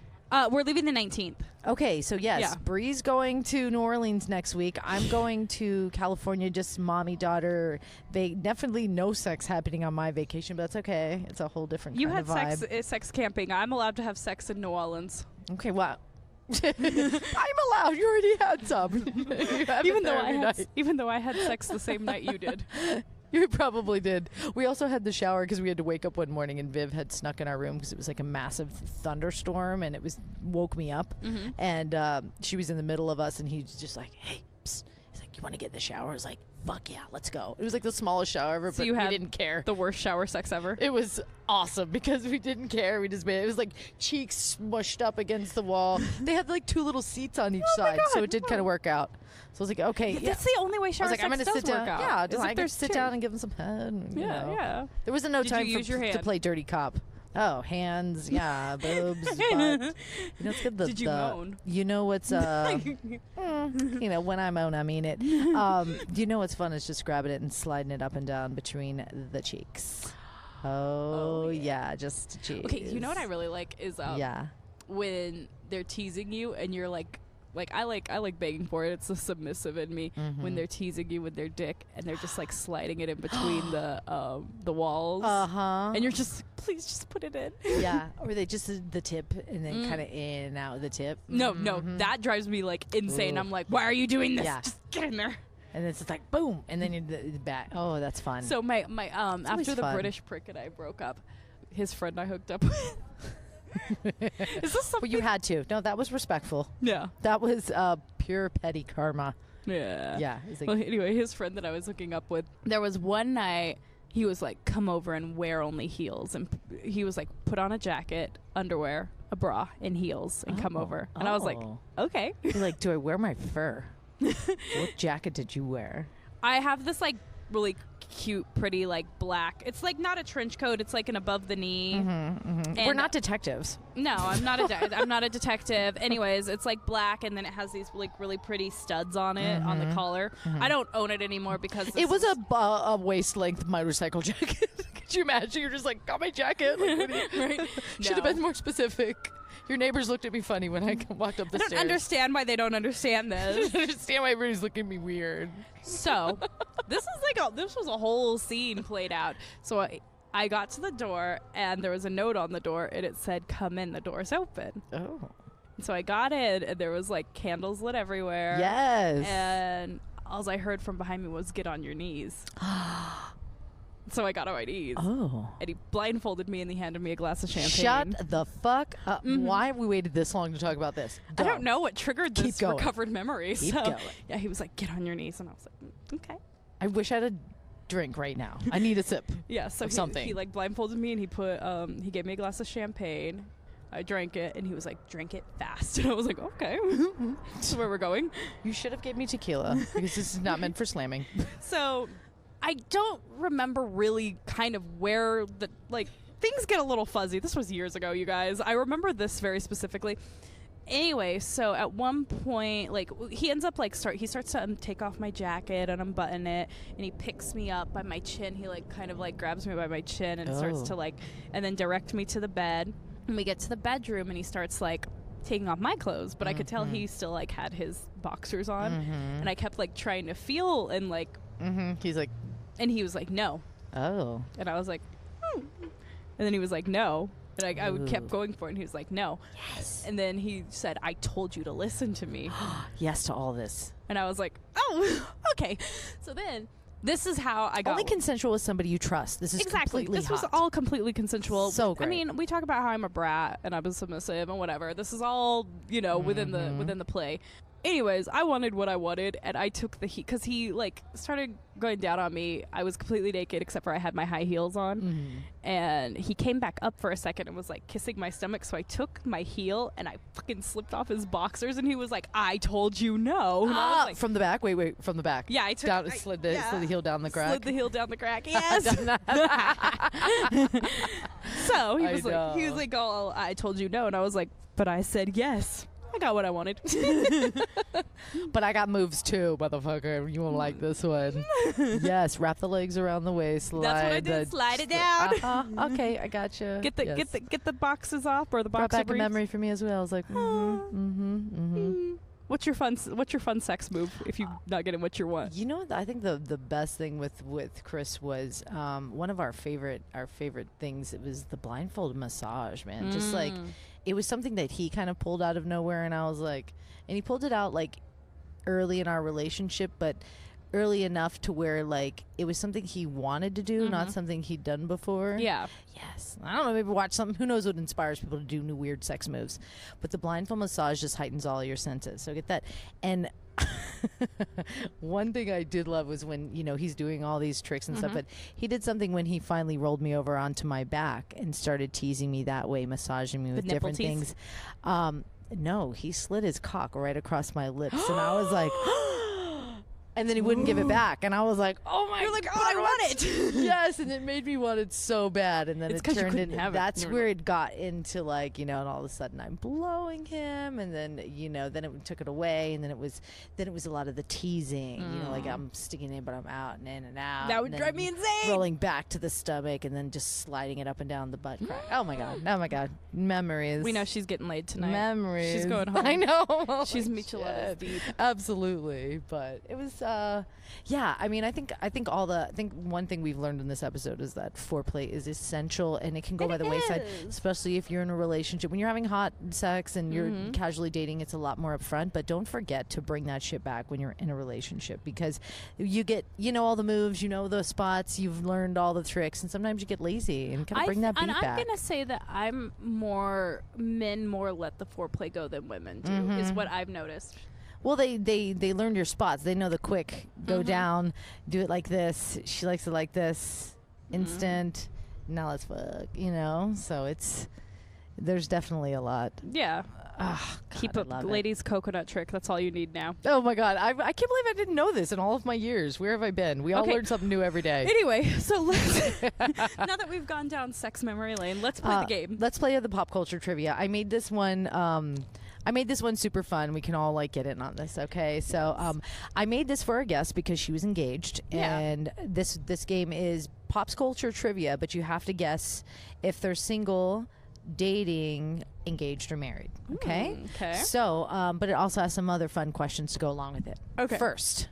We're leaving the 19th. Okay, so yes, Yeah. Bree's going to New Orleans next week. I'm going to California, just mommy daughter. Definitely no sex happening on my vacation, but that's okay. It's a whole different You kind had of vibe. sex camping. I'm allowed to have sex in New Orleans. Okay, wow. I'm allowed. You already had some. You have it there every night. Even though I had sex the same night you did. You probably did. We also had the shower because we had to wake up one morning and Viv had snuck in our room because it was like a massive thunderstorm and it woke me up. Mm-hmm. And she was in the middle of us and he was just like, hey, psst. He's like, you want to get in the shower? I was like, fuck yeah, let's go. It was like the smallest shower ever, So but you we had didn't care. The worst shower sex ever. It was awesome because we didn't care. We just made it was like cheeks smushed up against the wall. They had like 2 little seats on each side, so it did kind of work out. So I was like, okay, yeah. That's the only way I shower was like, sex I'm gonna does sit down. work out. Yeah, is just if I can there's sit two. down and give him some head. You Yeah, know. yeah. There wasn't no Did time you use your to hand? play dirty cop. Oh, hands, yeah, boobs, butt. You know, it's good. Did you moan? You know what's you know, when I moan, I mean it. You know what's fun is just grabbing it and sliding it up and down between the cheeks. Oh yeah, just cheeks. Okay, you know what I really like is yeah. when they're teasing you and you're like I like begging for it. It's the submissive in me when they're teasing you with their dick and they're just like sliding it in between the walls. And you're just please just put it in. Yeah, or they just the tip and then kind of in and out of the tip. No, that drives me like insane. Ooh. I'm like, why are you doing this? Yeah. Just get in there. And it's just like boom, and then you're the back. Oh, that's fun. So my always after the fun. British prick and I broke up, his friend I hooked up with. Is this something? Well, you had to. No, that was respectful. Yeah. That was pure petty karma. Yeah. Yeah. It's like, Well, anyway, his friend that I was hooking up with, there was one night he was like, come over and wear only heels. And he was like, put on a jacket, underwear, a bra, and heels and come over. And I was like, okay. you're like, do I wear my fur? What jacket did you wear? I have this like really cute, pretty, like black. It's like not a trench coat. It's like an above the knee. And We're not detectives. No, I'm not I'm not a detective. Anyways, it's like black, and then it has these like really pretty studs on it on the collar. I don't own it anymore because It was a waist length motorcycle jacket. Could you imagine? You're just like, got my jacket. Like, what do you- right. Should have No. been more specific. Your neighbors looked at me funny when I walked up the I don't stairs. understand why they don't understand I this. don't understand why everybody's looking at me weird. So, this was a whole scene played out. So I got to the door and there was a note on the door and it said, "Come in, the door's open." Oh. So I got in and there was like candles lit everywhere. Yes. And all I heard from behind me was, "Get on your knees." So I got on my knees. Oh. And he blindfolded me and he handed me a glass of champagne. Shut the fuck up. Why have we waited this long to talk about this? I don't know what triggered Keep this going. recovered memory. Keep so going. yeah, he was like, "Get on your knees," and I was like, "Okay." I wish I had a drink right now. I need a sip. Yeah, so Of something. he like blindfolded me and he put he gave me a glass of champagne. I drank it and he was like, "Drink it fast," and I was like, "Okay." So where we're going. You should have gave me tequila because this is not meant for slamming. So I don't remember really kind of where the like things get a little fuzzy. This was years ago, you guys. I remember this very specifically. Anyway, so at one point, like he ends up like he starts to take off my jacket and unbutton it, and he picks me up by my chin. He like kind of like grabs me by my chin and starts to like, and then direct me to the bed. And we get to the bedroom, and he starts like taking off my clothes, but I could tell he still like had his boxers on, and I kept like trying to feel and like, He's like, and he was like, "No," oh. and I was like, and then he was like, "No." And I kept going for it, and he was like, "No." Yes. And then he said, "I told you to listen to me." Yes to all this. And I was like, "Oh, okay." So then, this is how I got... Only consensual with somebody you trust. This is Exactly. completely This was hot. all completely consensual. So great. I mean, we talk about how I'm a brat, and I'm submissive, and whatever. This is all, you know, within the play. Anyways, I wanted what I wanted, and I took the heat because he like started going down on me. I was completely naked except for I had my high heels on, and he came back up for a second and was like kissing my stomach. So I took my heel and I fucking slipped off his boxers, and he was like, "I told you no." And I was like, from the back? Wait, from the back. yeah, I took Down, slid the heel down the crack. Slid the heel down the crack. Yes. So he was like, "Oh, I told you no," and I was like, "But I said yes. I got what I wanted." But I got moves too, motherfucker. You won't like this one. Yes, wrap the legs around the waist. Slide That's what I did. Slide it down. Okay, I gotcha. Get the boxes off, or the Brought boxer back a briefs. memory for me as well. I was like, What's your fun sex move if you're not getting what you want? You know what? I think the best thing with Chris was one of our favorite things. It was the blindfold massage, man. Just like it was something that he kind of pulled out of nowhere, and I was like, and he pulled it out like early in our relationship, but early enough to where like it was something he wanted to do, not something he'd done before. Yeah. Yes. I don't know, maybe watch something. Who knows what inspires people to do new weird sex moves. But the blindfold massage just heightens all your senses. So get that. And one thing I did love was when, you know, he's doing all these tricks and stuff, but he did something when he finally rolled me over onto my back and started teasing me that way, massaging me with different things. No, he slid his cock right across my lips, and I was like, and then he wouldn't give it back, and I was like, oh my god. You're like, oh, I want it. Yes, and it made me want it so bad, and then It's it 'cause you turned couldn't into, have it. that's You were where like- it got into like, you know, and all of a sudden I'm blowing him, and then, you know, then it took it away, and then it was a lot of the teasing, you know, like I'm sticking in but I'm out and in and out. That would and drive then me insane. Rolling back to the stomach and then just sliding it up and down the butt crack. Oh my god, memories. We know she's getting laid tonight. Memories. She's going home. I know. She's Holy Micheladas shit. deep. Absolutely, but it was yeah, I mean, I think one thing we've learned in this episode is that foreplay is essential, and it can go by the wayside, especially if you're in a relationship. When you're having hot sex and you're casually dating, it's a lot more upfront, but don't forget to bring that shit back when you're in a relationship, because you get, you know, all the moves, you know, the spots, you've learned all the tricks, and sometimes you get lazy and kind of bring that beat and back. I'm gonna say that men more let the foreplay go than women do, is what I've noticed. Well, they learn your spots. They know the quick go down, do it like this. She likes it like this, instant. Now let's fuck, you know. So there's definitely a lot. Yeah. Oh, Keep I up love it. ladies' coconut trick. That's all you need now. Oh my god, I can't believe I didn't know this in all of my years. Where have I been? We all Okay. learn something new every day. Anyway, so let's now that we've gone down sex memory lane, let's play the game. Let's play the pop culture trivia. I made this one. I made this one super fun. We can all like get in on this, okay? So I made this for a guest because she was engaged, Yeah. and this game is pop culture trivia, but you have to guess if they're single, dating, engaged, or married. Okay. Okay. So, but it also has some other fun questions to go along with it. Okay. First,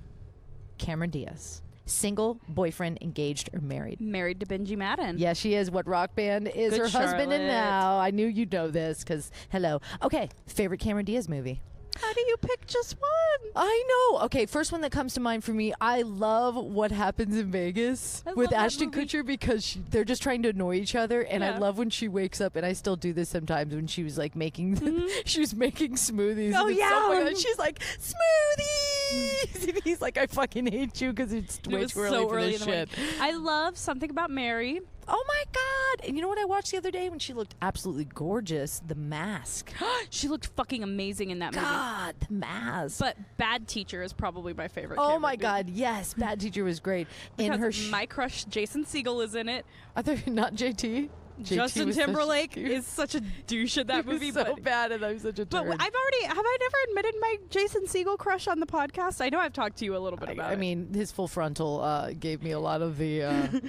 Cameron Diaz, single, boyfriend, engaged, or married? Married to Benji Madden. Yeah, she is. What rock band is Good her husband in Charlotte. now? I knew you'd know this because, hello. Okay, favorite Cameron Diaz movie? How do you pick just one? I know. Okay, first one that comes to mind for me, I love What Happens in Vegas I with love that Ashton movie. Kutcher because they're just trying to annoy each other, and I Yeah. love when she wakes up, and I still do this sometimes when she was like making, she was making smoothies. Oh, and it's yeah. so funny. She's like, smoothies! And he's like, I fucking hate you because it's It way was too early so for early this in the morning. shit. I love Something About Mary. Oh my god! And you know what I watched the other day when she looked absolutely gorgeous? The Mask. She looked fucking amazing in that movie. God, The Mask. But Bad Teacher is probably my favorite. oh Cameron my Diaz. god, yes, Bad Teacher was great. In Because her, my crush Jason Segel is in it. I thought not JT. JT Justin was such- Timberlake he was- is such a douche in that he was movie. so but bad, and I'm such a but turd. have I never admitted my Jason Segel crush on the podcast? I know I've talked to you a little bit about I it. mean, his full frontal gave me a lot of the.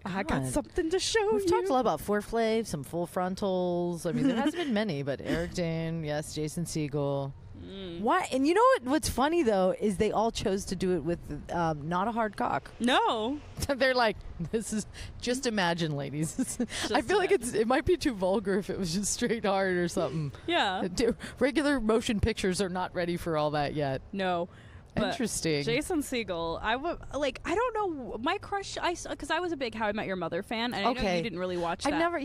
I got God. something to show We've you. talked a lot about foreplay, some full frontals. I mean, there hasn't been many, but Eric Dane, yes, Jason Segel. Why? And you know what's funny though is they all chose to do it with not a hard cock. No. They're like, this is just imagine, ladies. I feel like it might be too vulgar if it was just straight hard or something. Yeah. Regular motion pictures are not ready for all that yet. No. But Interesting. Jason Segel, I don't know my crush. Because I was a big How I Met Your Mother fan, and I know you didn't really watch that. I've never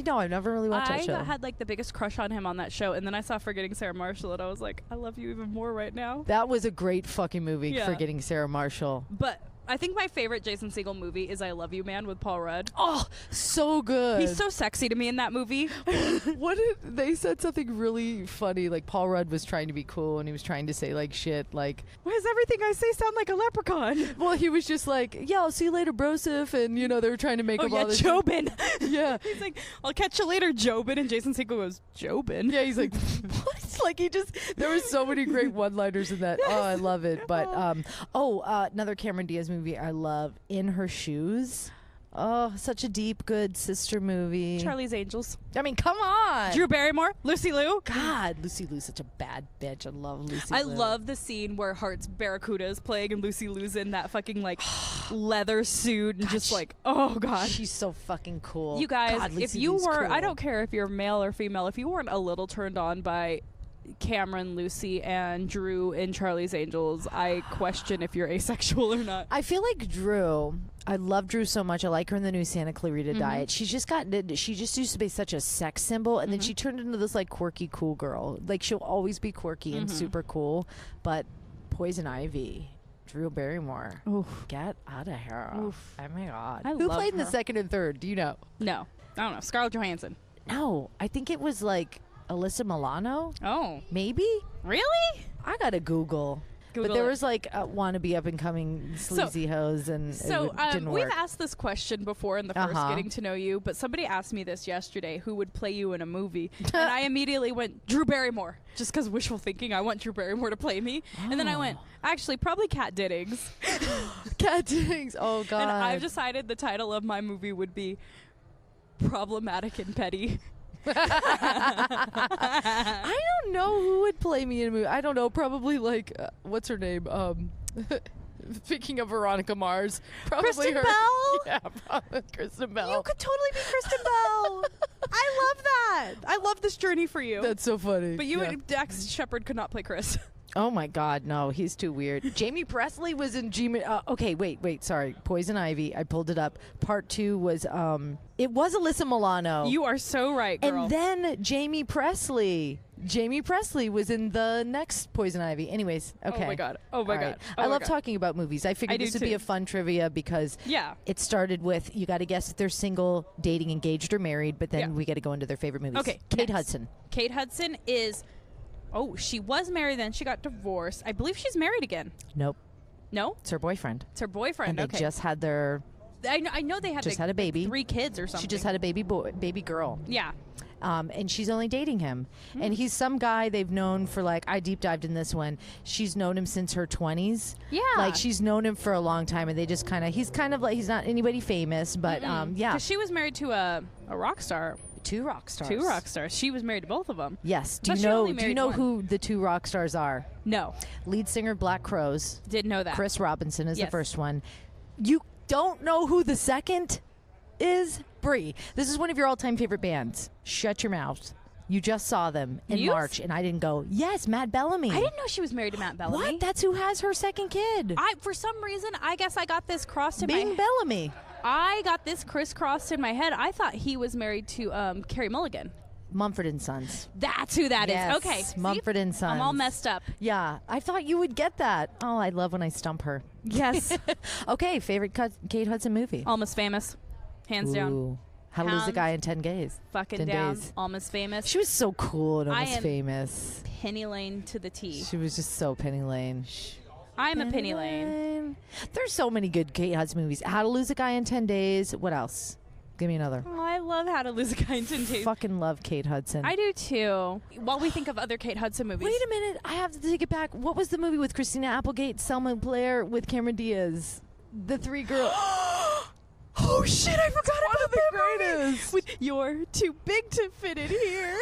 really watched that show. I had like the biggest crush on him on that show, and then I saw Forgetting Sarah Marshall, and I was like, I love you even more right now. That was a great fucking movie, Yeah. Forgetting Sarah Marshall. But I think my favorite Jason Segel movie is I Love You Man with Paul Rudd. Oh, so good. He's so sexy to me in that movie. They said something really funny, like Paul Rudd was trying to be cool and he was trying to say like shit, like, Why does everything I say sound like a leprechaun? well, he was just like, yeah, I'll see you later, Broseph, and they were trying to make him all this. Jobin. Yeah. He's like, I'll catch you later, Jobin, and Jason Segel goes, Jobin? Yeah, he's like, what? Like there were so many great one-liners in that. Oh, I love it. But another Cameron Diaz movie I love, In Her Shoes. Oh, such a deep, good sister movie. Charlie's Angels. I mean, come on. Drew Barrymore, Lucy Liu. God, Lucy Liu's such a bad bitch. I love Lucy Liu. I love the scene where Hart's Barracuda is playing and Lucy Liu's in that fucking like leather suit and just like, oh God. She's so fucking cool. You guys, God, if Lucy you Liu's were, cool. I don't care if you're male or female, if you weren't a little turned on by Cameron, Lucy, and Drew in Charlie's Angels, I question if you're asexual or not. I feel like Drew. I love Drew so much. I like her in the new Santa Clarita Diet. She just used to be such a sex symbol, and then she turned into this like quirky, cool girl. Like she'll always be quirky and super cool, but Poison Ivy. Drew Barrymore. Oof. Get out of here. Oof. Oh my God. I Who love played in the her. second and third? Do you know? No, I don't know. Scarlett Johansson. No. I think it was like Alyssa Milano. Oh, Maybe? really? I gotta Google. Google but there it. was like wannabe up and coming sleazy hoes, and So it didn't we've work. asked this question before in the first Getting to Know You, but somebody asked me this yesterday: who would play you in a movie? And I immediately went Drew Barrymore, just because wishful thinking. I want Drew Barrymore to play me, and then I went actually probably Kat Dennings. Cat Dennings. Oh God. And I've decided the title of my movie would be Problematic and Petty. I don't know who would play me in a movie. I don't know. Probably like what's her name? Speaking of Veronica Mars, probably Kristen her. Bell? Yeah, probably Kristen Bell. You could totally be Kristen Bell. I love that. I love this journey for you. That's so funny. But you Yeah. and Dax Shepard could not play Chris. Oh my God, no, he's too weird. Jamie Presley was in okay, wait, sorry. Poison Ivy. I pulled it up. Part 2 was it was Alyssa Milano. You are so right, girl. And then Jamie Presley was in the next Poison Ivy. Anyways, okay. Oh my God. All right. I love talking about movies. I figured I this do would be too. a fun trivia because Yeah. it started with you got to guess if they're single, dating, engaged, or married, but then Yeah. we got to go into their favorite movies. Okay, Kate next. Hudson. Kate Hudson is. Oh, she was married then. She got divorced. I believe she's married again. Nope, No? it's her boyfriend. It's her boyfriend. And they Okay. just had their. I know they had just like, had a baby. 3 kids or something. She just had a baby girl. Yeah. And she's only dating him. And he's some guy they've known for I deep dived in this one. She's known him since her 20s. Yeah. Like she's known him for a long time, and they just he's kind of like, he's not anybody famous, but yeah. Because she was married to a rock star. 2 rock stars. 2 rock stars. She was married to both of them. Yes. But she only Do you married know one. who the 2 rock stars are? No. Lead singer Black Crowes. Didn't know that. Chris Robinson is the Yes. first one. You don't know who the second is? Bree. This is one of your all-time favorite bands. Shut your mouth. You just saw them in Muse? March, and I didn't go, yes, Matt Bellamy. I didn't know she was married to Matt Bellamy. What? That's who has her second kid. For some reason, I guess I got this crossed in my Bing head. Bellamy. I got this crisscrossed in my head. I thought he was married to Carrie Mulligan. Mumford and Sons. That's who that is. Yes, Okay. See? Mumford and Sons. I'm all messed up. Yeah, I thought you would get that. Oh, I love when I stump her. Yes. Okay, favorite Kate Hudson movie? Almost Famous. Hands down. Ooh. How to Lose a Hound. Guy in 10 Days. Fucking 10 down. days. Almost Famous. She was so cool and I almost am- famous. Penny Lane to the T. She was just so Penny Lane. I'm a Penny Lane. There's so many good Kate Hudson movies. How to Lose a Guy in 10 Days. What else? Give me another. Oh, I love How to Lose a Guy in 10 Days. Fucking love Kate Hudson. I do too. While we think of other Kate Hudson movies. Wait a minute. I have to take it back. What was the movie with Christina Applegate, Selma Blair, with Cameron Diaz? The 3 girls. Oh shit, I forgot about the that greatest. movie. With You're Too Big to Fit in Here.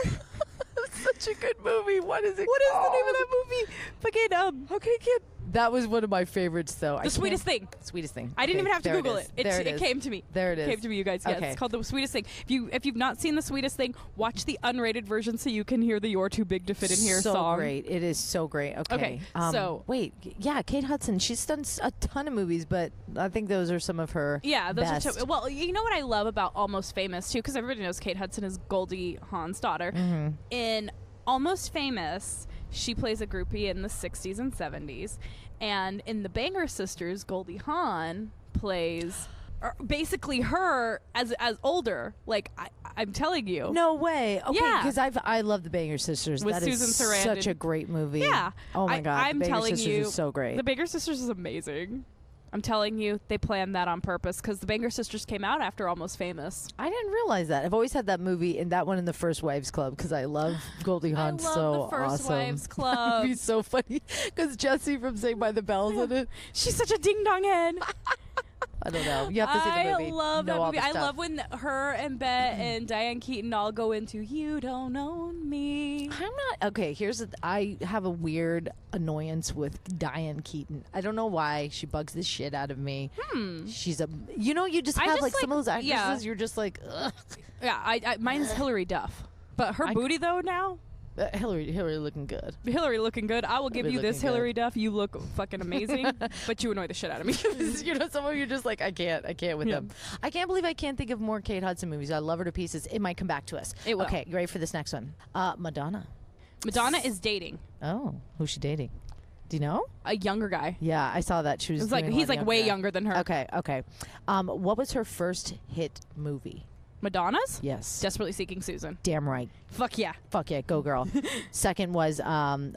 Such a good movie. What is it What is called? the name of that movie? Fucking How can I get That was one of my favorites, though. The Sweetest Thing. Sweetest Thing. I didn't even have to there Google is. it. There It is. came to me. There it is. Came to me, you guys. Yes, Okay. it's called The Sweetest Thing. If you've not seen The Sweetest Thing, watch the unrated version so you can hear the "You're Too Big to Fit in Here" so song. Great. It is so great. Okay. So wait, yeah, Kate Hudson. She's done a ton of movies, but I think those are some of her. Yeah, those best. are well. You know what I love about Almost Famous too, because everybody knows Kate Hudson is Goldie Hawn's daughter. Mm-hmm. In Almost Famous, she plays a groupie in the 60s and 70s, and in The Banger Sisters, Goldie Hawn plays basically her as older. Like I'm telling you. No way. Okay, Yeah. because I love the Banger Sisters. With That is Susan Sarandon. such a great movie. Yeah. Oh my God. I'm the Banger telling Sisters you, is so great. The Banger Sisters is amazing. I'm telling you, they planned that on purpose because the Banger Sisters came out after Almost Famous. I didn't realize that. I've always had that movie and that one in the First Wives Club because I love Goldie Hawn I love so the First awesome. Wives Club. It'd be so funny because Jessie from Saved by the Bell's in it. She's such a ding dong head. I don't know. You have to see the movie. I love that know all movie. the I stuff. love when her and Bette and Diane Keaton all go into "You Don't Own Me." I'm not okay. I have a weird annoyance with Diane Keaton. I don't know why she bugs the shit out of me. She's you just I have just like some of those actresses. yeah. You're just like, ugh. Yeah, mine's Hillary Duff, but her booty though now. Hillary looking good. Hillary looking good. I will give you this, looking Hillary Duff. You look fucking amazing, but you annoy the shit out of me. Some of you just like I can't with Yeah. them. I can't believe I can't think of more Kate Hudson movies. I love her to pieces. It might come back to us. It will. Okay, you ready for this next one? Madonna. Madonna is dating Oh, who's she dating? Do you know? a younger guy. Yeah, I saw that. She was. It's like doing he's one like way guy. younger than her. Okay. What was her first hit movie? Madonna's Yes. Desperately Seeking Susan. Damn right. Fuck yeah. Fuck yeah, go girl. Second was one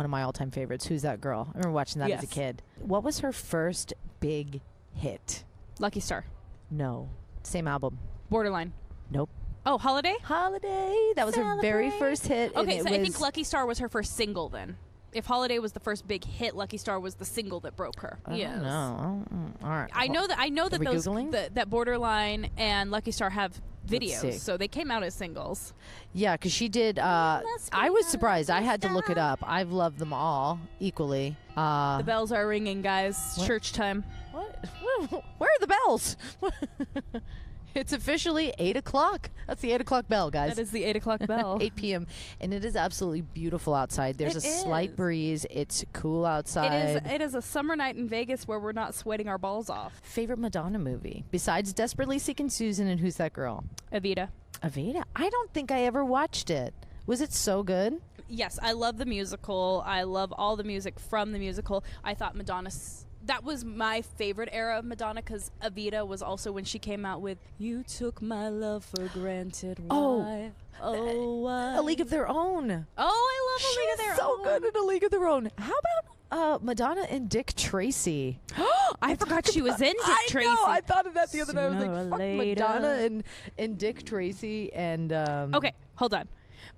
of my all-time favorites. Who's That Girl? I remember watching that as a Yes. kid. What was her first big hit? Lucky Star. No. Same album. Borderline. Nope. Oh, Holiday. Holiday. That was her very Celebrate. first hit. and Okay, it so I was- think Lucky Star was her first single then. If Holiday was the first big hit, Lucky Star was the single that broke her. I don't know. All right. I know that we those Googling? that Borderline and Lucky Star have see. videos, so they came out as singles. Yeah, because she did. must I be was a surprised. I lucky had to look it star. up. I've loved them all equally. The bells are ringing, guys. What? Church time. What? Where are the bells? It's officially 8 o'clock. That's the 8 o'clock bell, guys. That is the 8 o'clock bell. 8 p.m. And it is absolutely beautiful outside. There's It a slight is. breeze. It's cool outside. It is a summer night in Vegas where we're not sweating our balls off. Favorite Madonna movie besides Desperately Seeking Susan and Who's That Girl? Evita. Aveda. I don't think I ever watched it. Was it so good? Yes, I love the musical. I love all the music from the musical. I thought that was my favorite era of Madonna because Evita was also when she came out with "You Took My Love for Granted." Why? Why? A League of Their Own. Oh, I love A League of She's Their so Own. good in A League of Their Own. How about Madonna and Dick Tracy? I forgot she was in Dick Tracy. I know. I thought of that the other night. I was Sooner or like, fuck later. Madonna and Dick Tracy and. Okay, hold on.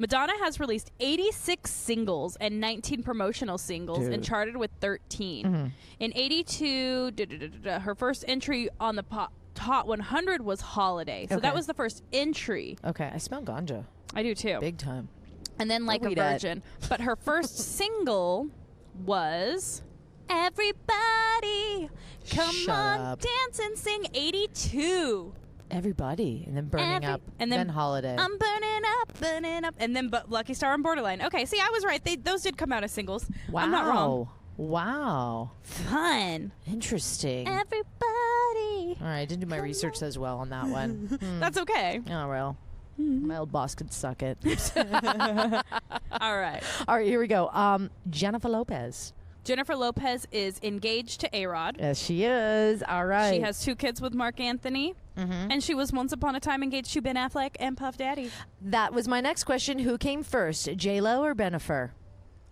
Madonna has released 86 singles and 19 promotional singles and Dude. charted with 13. In 82, her first entry on the Hot 100 was Holiday. So that Okay. was the first entry. Okay, I smell ganja. I do too. Big time. And then Like a weed at? Virgin. But her first single was Everybody Come Shut on, up. Dance and Sing 82. Everybody. And then Burning Up. and then Holiday. I'm burning up, and then Lucky Star and Borderline. Okay, see, I was right. Those did come out as singles. wow. I'm not wrong. Wow. Fun. Interesting. Everybody. All right, I didn't do my research as well on that one. That's okay. Oh, well. My old boss could suck it. All right. All right, here we go. Jennifer Lopez. Jennifer Lopez is engaged to A-Rod. Yes, she is. All right. She has 2 kids with Mark Anthony. And she was once upon a time engaged to Ben Affleck and Puff Daddy. That was my next question. Who came first, J-Lo or Bennifer?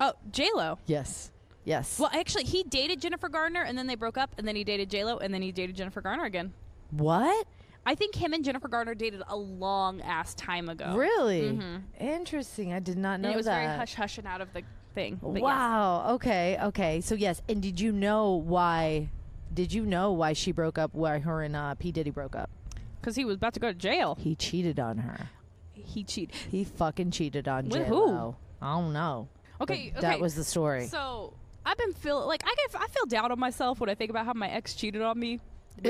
Oh, J-Lo. Yes. Yes. Well, actually, he dated Jennifer Garner, and then they broke up, and then he dated J-Lo, and then he dated Jennifer Garner again. What? I think him and Jennifer Garner dated a long-ass time ago. Really? Interesting. I did not know And it was that. very hush-hush and out of the thing. But yes. Wow. Okay. Okay. So yes. And did you know why? Did you know why she broke up? Why her and P Diddy broke up? Because he was about to go to jail. He cheated on her. He cheated. He fucking cheated on With J-Lo. I don't know. Okay, But that was the story. So, I've been feeling like I feel down on myself when I think about how my ex cheated on me,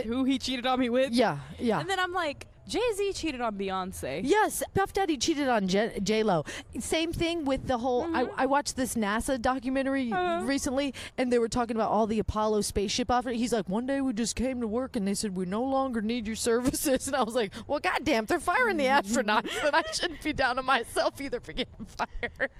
who he cheated on me with. Yeah. And then I'm like, Jay-Z cheated on Beyonce. Yes, Puff Daddy cheated on J-Lo. Same thing with the whole... I watched this NASA documentary recently, and they were talking about all the Apollo spaceship off it. He's like, one day we just came to work, and they said, we no longer need your services. And I was like, well, goddamn, they're firing the astronauts, but I shouldn't be down on myself either for getting fired.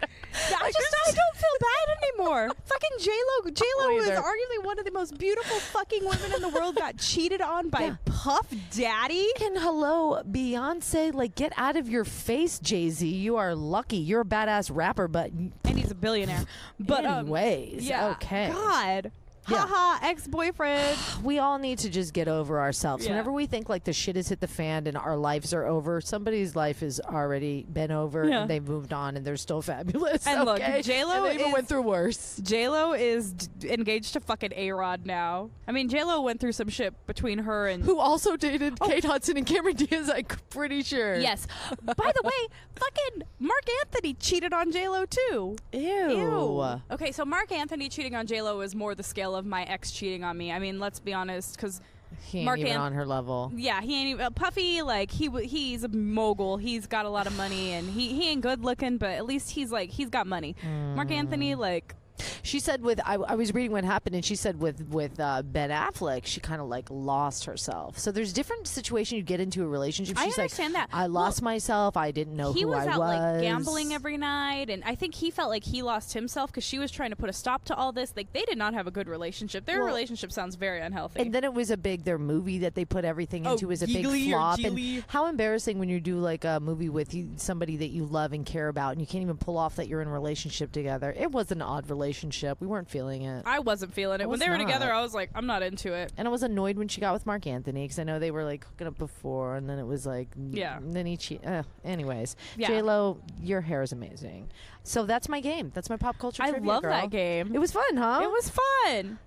I don't feel bad anymore. Fucking J-Lo is either. arguably one of the most beautiful fucking women in the world, got cheated on by Puff Daddy. And hello, Beyonce, like, get out of your face, Jay-Z. You are lucky. You're a badass rapper, but... And he's a billionaire. But anyways, okay. God. Yeah. Haha, ex-boyfriend. We all need to just get over ourselves. Yeah. Whenever we think like the shit has hit the fan and our lives are over, somebody's life has already been over and they've moved on and they're still fabulous. And okay? look, J-Lo even went through worse. J-Lo is engaged to fucking A-Rod now. I mean, J-Lo went through some shit between her and... Who also dated Kate Hudson and Cameron Diaz, I'm pretty sure. Yes. By the way, fucking Mark Anthony cheated on J-Lo too. Ew. Okay, so Mark Anthony cheating on J-Lo is more the scale of my ex cheating on me. I mean, let's be honest, because He ain't even on her level. yeah, he ain't even Puffy. Like he's a mogul. He's got a lot of money, and he ain't good looking, but at least he's got money. Mark Anthony, like. She said with I was reading what happened, and she said with Ben Affleck, she kind of like lost herself. So there's different situations you get into a relationship. She's I understand like, that. I lost myself. I didn't know He who was I out was. like gambling every night, and I think he felt like he lost himself because she was trying to put a stop to all this. Like they did not have a good relationship. Their relationship sounds very unhealthy. And then it was their movie that they put everything into was a big Giggly or flop. Geely. And how embarrassing when you do like a movie with somebody that you love and care about, and you can't even pull off that you're in a relationship together. It was an odd relationship. We weren't feeling it. I wasn't feeling it. I When was they were not. together, I was like, I'm not into it. And I was annoyed when she got with Mark Anthony because I know they were like hooking up before, and then it was like, and then he anyways, Yeah. J-Lo, your hair is amazing. So that's my game. That's my pop culture I trivia, love girl. that game. It was fun, huh? It was fun.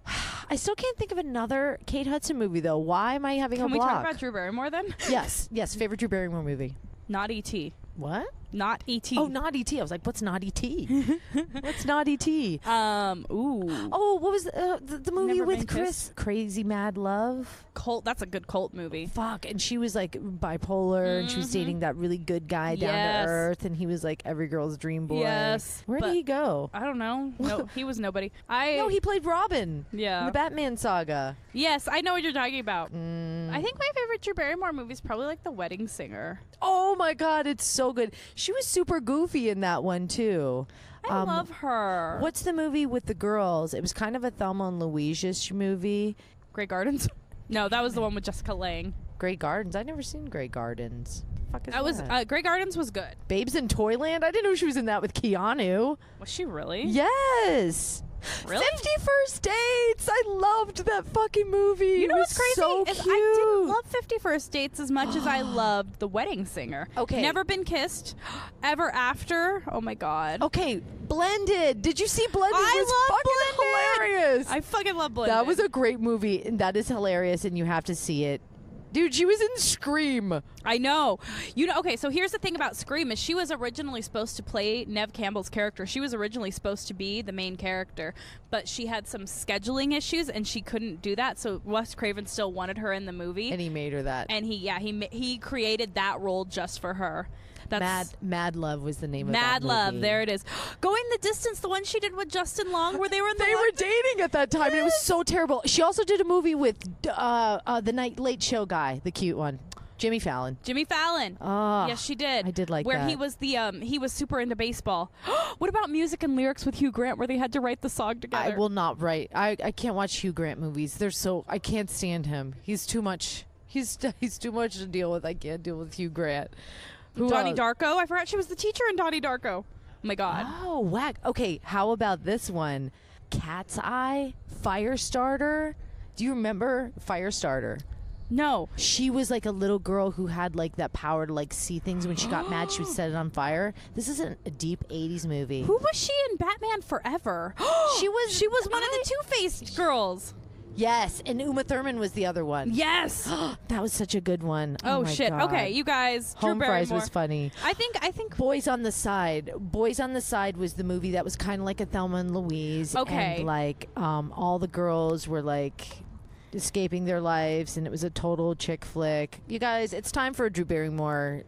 I still can't think of another Kate Hudson movie though. Why am I having Can a we block? talk about Drew Barrymore then? Yes. Favorite Drew Barrymore movie. Not E.T. What? Not E.T. Oh, not E.T. I was like, what's not E.T.? What's not E.T.? Ooh. Oh, what was the movie Never with Been Chris? Kissed? Crazy Mad Love? Cult. That's a good cult movie. Fuck. And she was like bipolar and she was dating that really good guy down Yes. to earth and he was like every girl's dream boy. Yes, Where did but- he go? I don't know. No, he was nobody. No, he played Robin in Yeah. the Batman saga. Yes, I know what you're talking about. I think my favorite Drew Barrymore movie is probably like The Wedding Singer. Oh my God, it's so good. She was super goofy in that one too. I love her. What's the movie with the girls? It was kind of a Thelma and Louise-ish movie. Grey Gardens? No, that was the one with Jessica Lange. Grey Gardens. I never seen Grey Gardens. Fuck is That was that? Grey Gardens was good. Babes in Toyland. I didn't know she was in that with Keanu. Was she really? Yes. Really? 50 First Dates. I loved that fucking movie. You know It what's was crazy? So is cute. I didn't love 50 First Dates as much as I loved The Wedding Singer. Okay. Never Been Kissed. Ever After. Oh my God. Okay, Blended. Did you see Blended? I It was love fucking Blended. hilarious. I fucking love Blended. That was a great movie, and that is hilarious, and you have to see it. Dude, she was in Scream. I know. You know, okay, so here's the thing about Scream is she was originally supposed to play Neve Campbell's character. She was originally supposed to be the main character, but she had some scheduling issues and she couldn't do that. So Wes Craven still wanted her in the movie. And he made her that. And he created that role just for her. That's Mad Love was the name of Mad that Love. movie. There it is. Going the Distance, the one she did with Justin Long, where they were in the They were dating at that time. And it was so terrible. She also did a movie with the Late Show guy, the cute one, Jimmy Fallon. Jimmy Fallon. Yes, she did. I did like where that. he was he was super into baseball. What about Music and Lyrics with Hugh Grant, where they had to write the song together? I will not write. I can't watch Hugh Grant movies. I can't stand him. He's too much. He's too much to deal with. I can't deal with Hugh Grant. Donnie Darko. I forgot she was the teacher in Donnie Darko. Oh my God. Oh, whack. Okay, how about this one? Cat's Eye, Firestarter. Do you remember Firestarter? No. She was like a little girl who had like that power to like see things. When she got mad, she would set it on fire. This isn't a deep 80s movie. Who was she in Batman Forever? She was one of the Two-Faced girls. Yes, and Uma Thurman was the other one. Yes. That was such a good one. Oh my shit. God. Okay, you guys. Drew Home Fries Barrymore. was funny. I think. Boys on the Side. Boys on the Side was the movie that was kind of like a Thelma and Louise. Okay. And like all the girls were like escaping their lives, and it was a total chick flick. You guys, it's time for a Drew Barrymore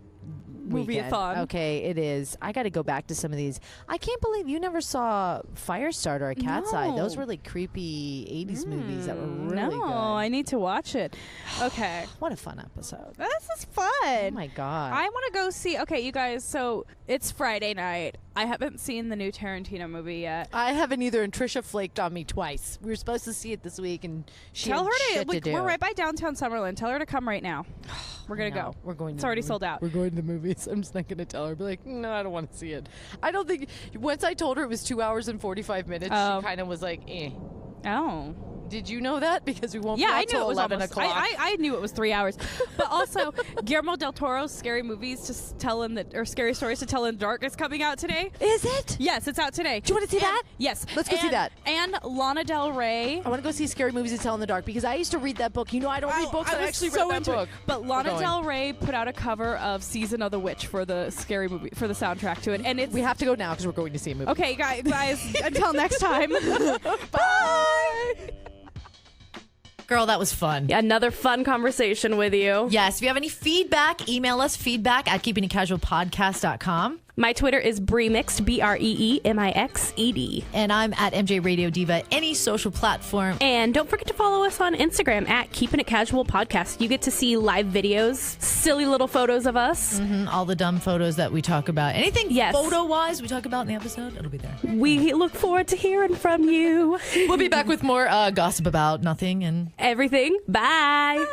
weekend. Movie-a-thon. Okay, it is. I got to go back to some of these. I can't believe you never saw Firestarter or Cat's Eye. No. Those were like creepy 80s movies that were really no, good. I need to watch it. Okay. What a fun episode. This is fun. Oh my God. I want to go see. Okay, you guys. So it's Friday night. I haven't seen the new Tarantino movie yet. I haven't either, and Trisha flaked on me twice. We were supposed to see it this week, and she Tell had her shit to do. We're right by downtown Summerlin. Tell her to come right now. We're gonna go. We're going. It's already sold out. We're going to the movies. I'm just not going to tell her. Be like, no, I don't want to see it. I don't think. Once I told her it was 2 hours and 45 minutes, she kind of was like, eh. Oh. Did you know that? Because we won't Yeah, be out I knew till it was 11 almost. o'clock. I knew it was 3 hours, but also Guillermo del Toro's Scary Movies to tell in the or Scary Stories to Tell in the Dark is coming out today. Is it? Yes, it's out today. Do you want to see that? Yes, Let's go see that. And Lana Del Rey. I want to go see Scary Movies to Tell in the Dark because I used to read that book. You know, I don't read books. I was actually so read that into book. It. But Lana Del Rey put out a cover of Season of the Witch for the Scary Movie for the soundtrack to it, and it's We have to go now because we're going to see a movie. okay, guys. Until next time. Bye. Girl, that was fun. Another fun conversation with you. Yes, if you have any feedback, email us feedback at keepingitcasualpodcast.com. My Twitter is Breemixed, BREEMIXED. And I'm at MJ Radio Diva, any social platform. And don't forget to follow us on Instagram at Keeping It Casual Podcast. You get to see live videos, silly little photos of us. All the dumb photos that we talk about. Anything Yes. photo-wise we talk about in the episode, it'll be there. We look forward to hearing from you. We'll be back with more gossip about nothing and Everything. Bye.